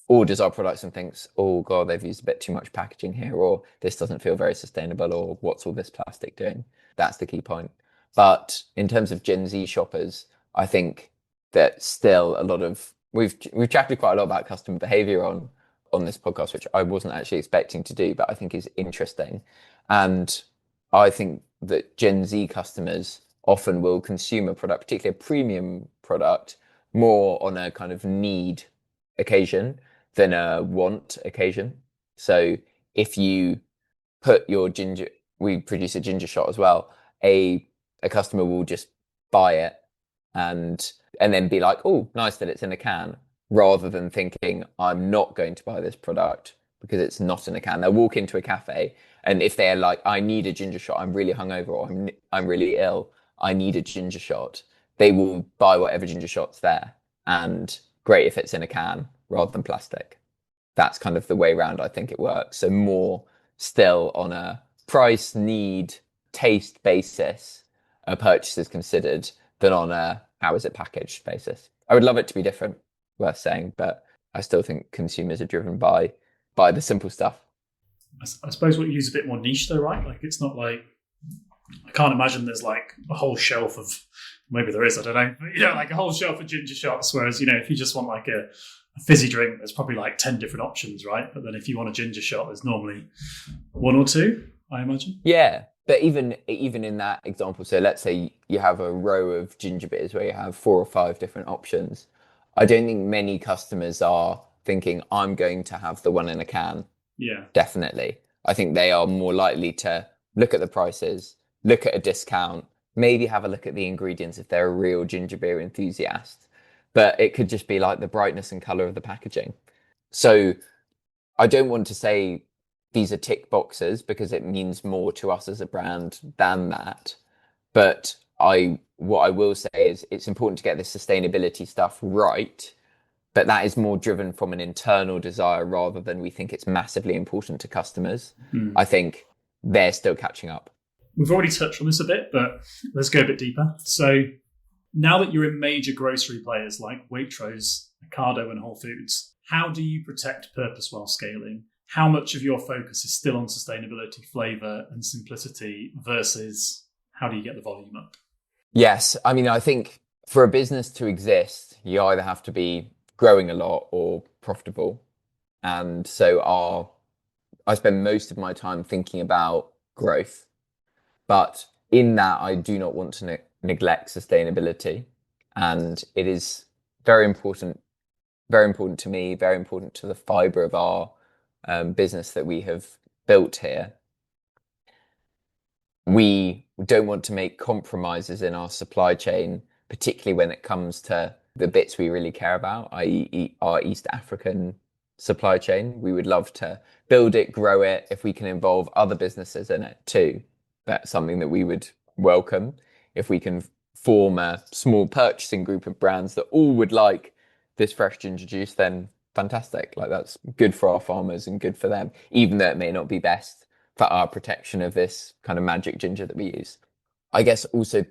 orders our products and thinks, oh God, they've used a bit too much packaging here, or this doesn't feel very sustainable, or what's all this plastic doing? That's the key point. But in terms of Gen Z shoppers, I think that still a lot of, we've chatted quite a lot about customer behaviour on this podcast, which I wasn't actually expecting to do, but I think is interesting. And I think that Gen Z customers often will consume a product, particularly a premium product, more on a kind of need occasion than a want occasion. So if you put your ginger, we produce a ginger shot as well, a customer will just buy it and then be like, oh, nice that it's in a can, rather than thinking, I'm not going to buy this product because it's not in a can. They'll walk into a cafe, and if they're like, I need a ginger shot, I'm really hungover, or I'm really ill, I need a ginger shot, they will buy whatever ginger shot's there. And great if it's in a can rather than plastic. That's kind of the way around I think it works. So more still on a price, need, taste basis, a purchase is considered, than on a how is it packaged basis. I would love it to be different, worth saying, but I still think consumers are driven by the simple stuff. I suppose what you use is a bit more niche though, right? Like it's not like, I can't imagine there's like a whole shelf of, maybe there is, I don't know, but, like a whole shelf of ginger shots. Whereas, if you just want like a fizzy drink, there's probably like 10 different options, right? But then if you want a ginger shot, there's normally one or two, I imagine. Yeah. But even in that example, so let's say you have a row of ginger beers where you have 4 or 5 different options. I don't think many customers are thinking, I'm going to have the one in a can. Yeah. Definitely. I think they are more likely to look at the prices, look at a discount, maybe have a look at the ingredients if they're a real ginger beer enthusiast. But it could just be like the brightness and colour of the packaging. So I don't want to say these are tick boxes because it means more to us as a brand than that. But what I will say is it's important to get this sustainability stuff right. But that is more driven from an internal desire rather than we think it's massively important to customers. I think they're still catching up. We've already touched on this a bit, but let's go a bit deeper. So now that you're in major grocery players like Waitrose, Ocado and Whole Foods, how do you protect purpose while scaling? How much of your focus is still on sustainability, flavour and simplicity versus how do you get the volume up? Yes. I mean, I think for a business to exist, you either have to be growing a lot or profitable. And so I spend most of my time thinking about growth. But in that, I do not want to neglect sustainability. And it is very important to me, very important to the fibre of our business that we have built here. We don't want to make compromises in our supply chain, particularly when it comes to the bits we really care about, i.e. our East African supply chain. We would love to build it, grow it, if we can involve other businesses in it too. That's something that we would welcome. If we can form a small purchasing group of brands that all would like this fresh ginger juice, then fantastic. Like that's good for our farmers and good for them, even though it may not be best for our protection of this kind of magic ginger that we use. I guess also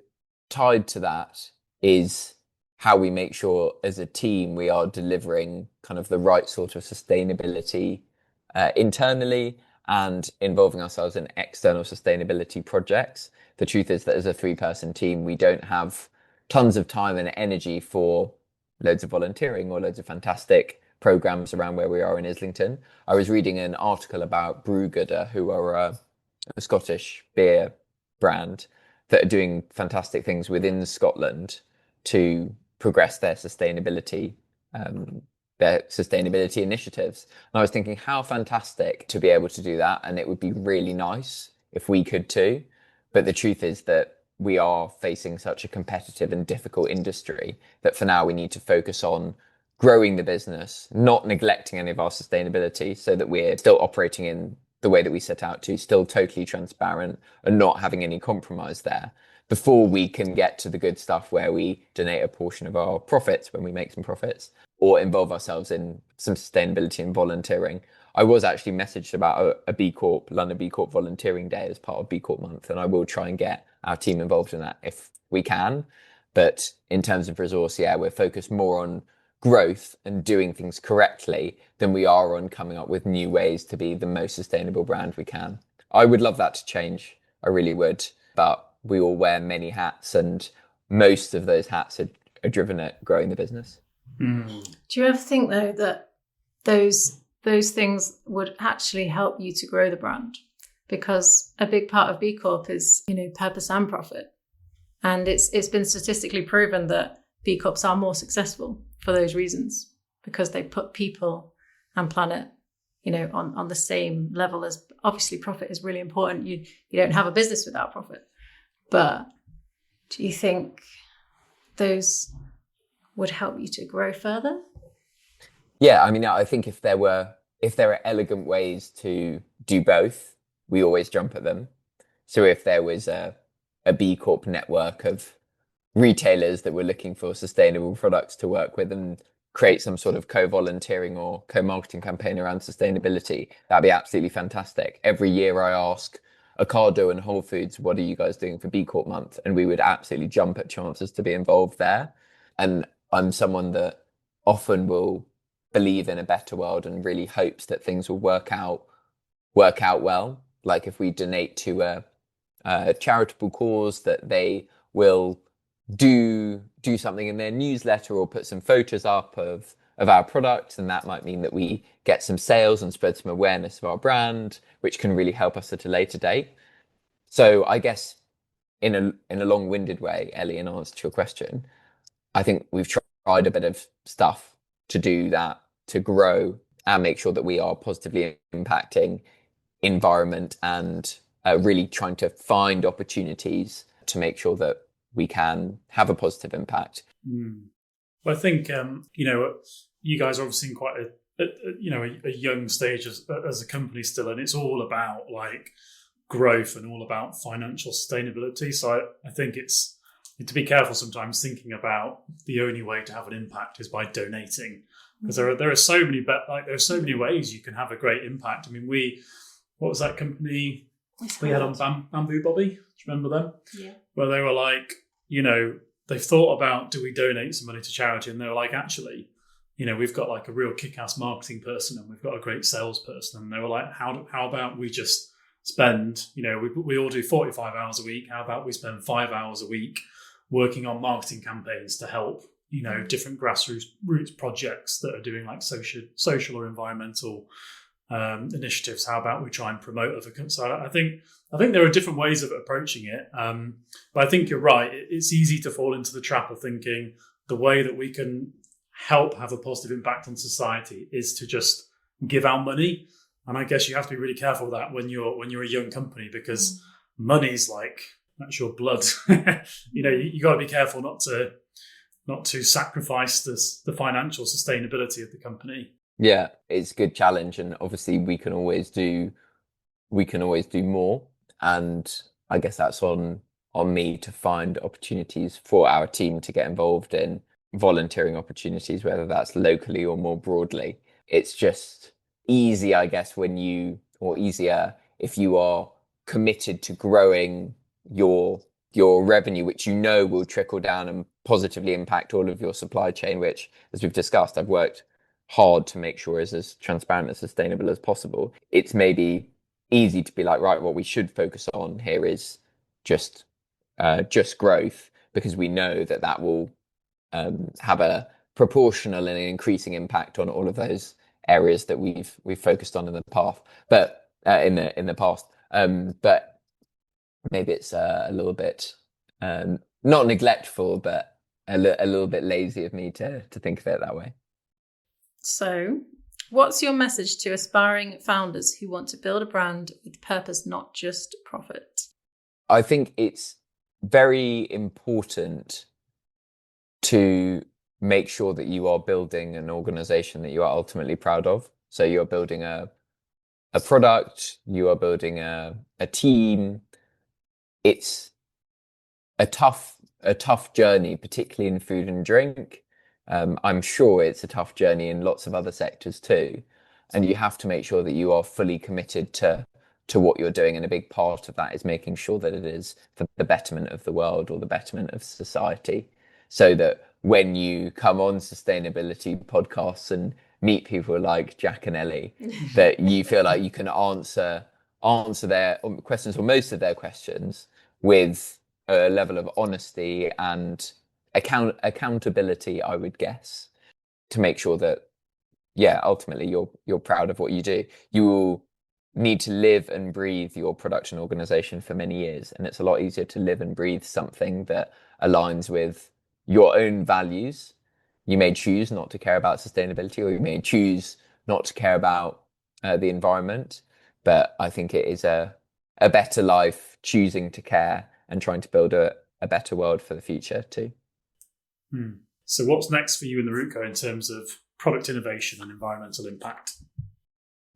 tied to that is how we make sure as a team we are delivering kind of the right sort of sustainability internally and involving ourselves in external sustainability projects. The truth is that as a 3-person team, we don't have tons of time and energy for loads of volunteering or loads of fantastic programs around where we are in Islington. I was reading an article about Brewgooder, who are a Scottish beer brand that are doing fantastic things within Scotland to progress their sustainability initiatives. And I was thinking how fantastic to be able to do that. And it would be really nice if we could too. But the truth is that we are facing such a competitive and difficult industry that for now we need to focus on growing the business, not neglecting any of our sustainability so that we're still operating in the way that we set out to, still totally transparent and not having any compromise there before we can get to the good stuff where we donate a portion of our profits when we make some profits or involve ourselves in some sustainability and volunteering. I was actually messaged about a B Corp, London B Corp volunteering day as part of B Corp month, and I will try and get our team involved in that if we can. But in terms of resource, yeah, we're focused more on growth and doing things correctly than we are on coming up with new ways to be the most sustainable brand we can. I would love that to change. I really would. But we all wear many hats and most of those hats are driven at growing the business. Do you ever think though that those things would actually help you to grow the brand? Because a big part of B Corp is, purpose and profit. And it's been statistically proven that B Corps are more successful for those reasons, because they put people and planet, on the same level. As obviously profit is really important. You don't have a business without profit. But do you think those would help you to grow further? Yeah, I mean, I think if there are elegant ways to do both, we always jump at them. So if there was a B Corp network of retailers that were looking for sustainable products to work with and create some sort of co-volunteering or co-marketing campaign around sustainability, that'd be absolutely fantastic. Every year I ask Ocado and Whole Foods, what are you guys doing for B Corp month? And we would absolutely jump at chances to be involved there. And I'm someone that often will believe in a better world and really hopes that things will work out work out well. Like if we donate to a charitable cause, that they will do something in their newsletter or put some photos up of our products, and that might mean that we get some sales and spread some awareness of our brand, which can really help us at a later date. So I guess in a long-winded way, Ellie, in answer to your question, I think we've tried a bit of stuff to do that, to grow and make sure that we are positively impacting environment, and really trying to find opportunities to make sure that we can have a positive impact. Well, I think you guys are obviously in quite a young stage as a company still, and it's all about like growth and all about financial sustainability. So I think it's to be careful sometimes thinking about the only way to have an impact is by donating, because there are so many ways you can have a great impact. I mean, what was that company we had on Bamboo, Bobby? Do you remember them? Yeah. Where they were like, they've thought about, do we donate some money to charity? And they were like, actually, we've got like a real kick-ass marketing person and we've got a great salesperson. And they were like, how about we just spend, we all do 45 hours a week. How about we spend 5 hours a week working on marketing campaigns to help, different grassroots projects that are doing like social or environmental initiatives. How about we try and promote other? So I think there are different ways of approaching it, but I think you're right. It's easy to fall into the trap of thinking the way that we can help have a positive impact on society is to just give out money, and I guess you have to be really careful with that when you're a young company, because money's like, that's your blood. You got to be careful not to sacrifice the financial sustainability of the company. Yeah, it's a good challenge, and obviously we can always do more, and I guess that's on me to find opportunities for our team to get involved in volunteering opportunities, whether that's locally or more broadly. It's just easy, I guess, easier if you are committed to growing your revenue, which will trickle down and positively impact all of your supply chain, which, as we've discussed, I've worked hard to make sure is as transparent and sustainable as possible. It's maybe easy to be like, right, what we should focus on here is just growth, because we know that will have a proportional and increasing impact on all of those areas that we've focused on in the past. But in the past, but maybe it's a little bit not neglectful, but a little bit lazy of me to think of it that way. So, what's your message to aspiring founders who want to build a brand with purpose, not just profit? I think it's very important to make sure that you are building an organization that you are ultimately proud of. So you're building a product, you are building a team. It's a tough journey, particularly in food and drink. I'm sure it's a tough journey in lots of other sectors too. And you have to make sure that you are fully committed to what you're doing. And a big part of that is making sure that it is for the betterment of the world or the betterment of society. So that when you come on sustainability podcasts and meet people like Jack and Ellie, that you feel like you can answer their questions, or most of their questions, with a level of honesty and accountability, I would guess, to make sure that, ultimately you're proud of what you do. You will need to live and breathe your production organization for many years, and it's a lot easier to live and breathe something that aligns with your own values. You may choose not to care about sustainability, or you may choose not to care about the environment, but I think it is a better life choosing to care and trying to build a better world for the future too. So what's next for you in the Rootco in terms of product innovation and environmental impact?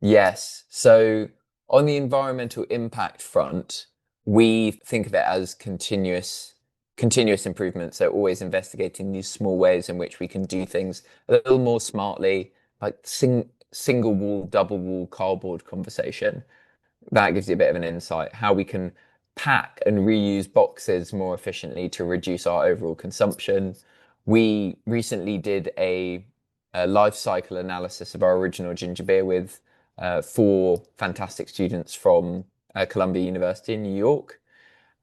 Yes. So on the environmental impact front, we think of it as continuous improvement. So always investigating these small ways in which we can do things a little more smartly, like single wall, double wall cardboard conversation. That gives you a bit of an insight how we can pack and reuse boxes more efficiently to reduce our overall consumption. We recently did a life cycle analysis of our original ginger beer with 4 fantastic students from Columbia University in New York.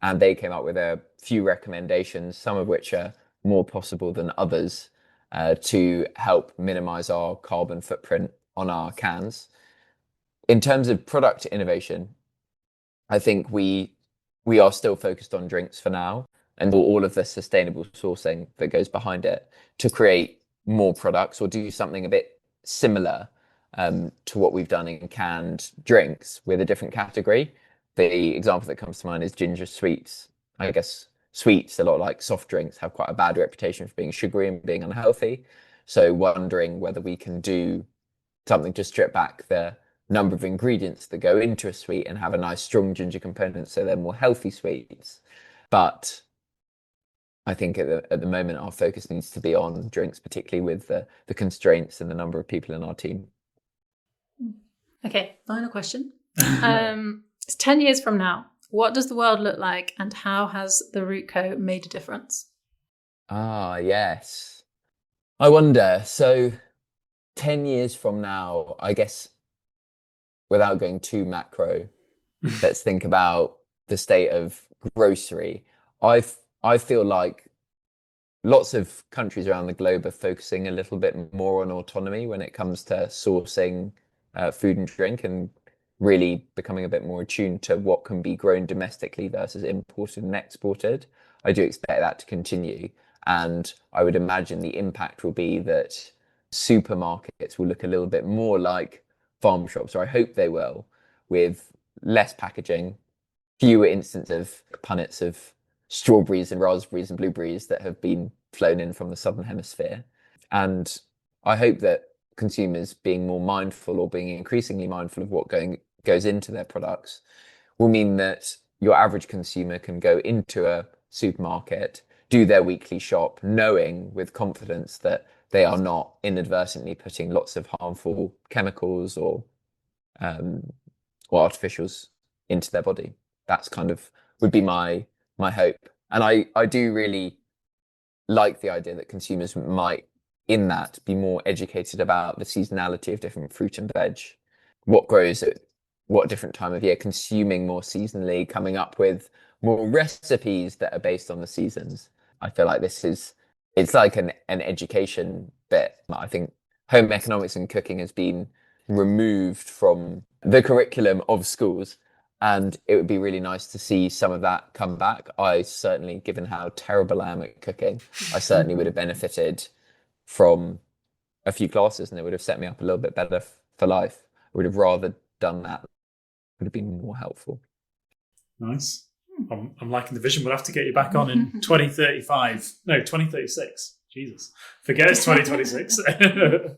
And they came up with a few recommendations, some of which are more possible than others, to help minimize our carbon footprint on our cans. In terms of product innovation, I think we are still focused on drinks for now and all of the sustainable sourcing that goes behind it to create more products or do something a bit similar to what we've done in canned drinks with a different category. The example that comes to mind is ginger sweets. I guess sweets, a lot like soft drinks, have quite a bad reputation for being sugary and being unhealthy. So wondering whether we can do something to strip back the number of ingredients that go into a sweet and have a nice strong ginger component, so they're more healthy sweets. But I think at the moment our focus needs to be on drinks, particularly with the constraints and the number of people in our team. Okay, final question. It's 10 years from now. What does the world look like and how has the Root Co made a difference? Ah, yes. I wonder, so 10 years from now, I guess, without going too macro, let's think about the state of grocery. I feel like lots of countries around the globe are focusing a little bit more on autonomy when it comes to sourcing food and drink and really becoming a bit more attuned to what can be grown domestically versus imported and exported. I do expect that to continue. And I would imagine the impact will be that supermarkets will look a little bit more like farm shops, or I hope they will, with less packaging, fewer instances of punnets of strawberries and raspberries and blueberries that have been flown in from the southern hemisphere. And I hope that consumers being more mindful or being increasingly mindful of what goes into their products will mean that your average consumer can go into a supermarket, do their weekly shop, knowing with confidence that they are not inadvertently putting lots of harmful chemicals or artificials into their body. That's kind of would be my hope. And I do really like the idea that consumers might, in that, be more educated about the seasonality of different fruit and veg, what grows at what different time of year, consuming more seasonally, coming up with more recipes that are based on the seasons. I feel like it's like an education bit. I think home economics and cooking has been removed from the curriculum of schools, and it would be really nice to see some of that come back. I certainly, given how terrible I am at cooking, I certainly would have benefited from a few classes, and it would have set me up a little bit better for life. I would have rather done that. It would have been more helpful. Nice. I'm liking the vision. We'll have to get you back on in 2035. No, 2036. Jesus. Forget it's 2026.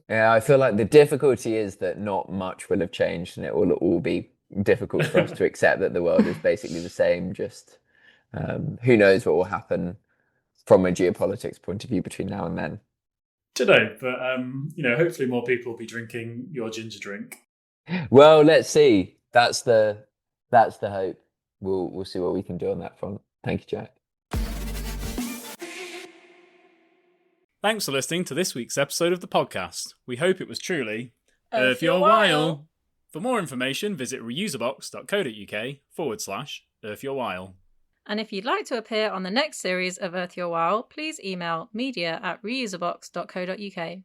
Yeah, I feel like the difficulty is that not much will have changed, and it will all be difficult for us to accept that the world is basically the same. Just who knows what will happen from a geopolitics point of view between now and then. Don't know, but hopefully more people will be drinking your ginger drink. Well, let's see. That's the hope. We'll see what we can do on that front. Thank you, Jack. Thanks for listening to this week's episode of the podcast. We hope it was truly Earth your while. For more information, visit reuserbox.co.uk/earthyourwhile. And if you'd like to appear on the next series of Earth Your While, please email media@reuserbox.co.uk.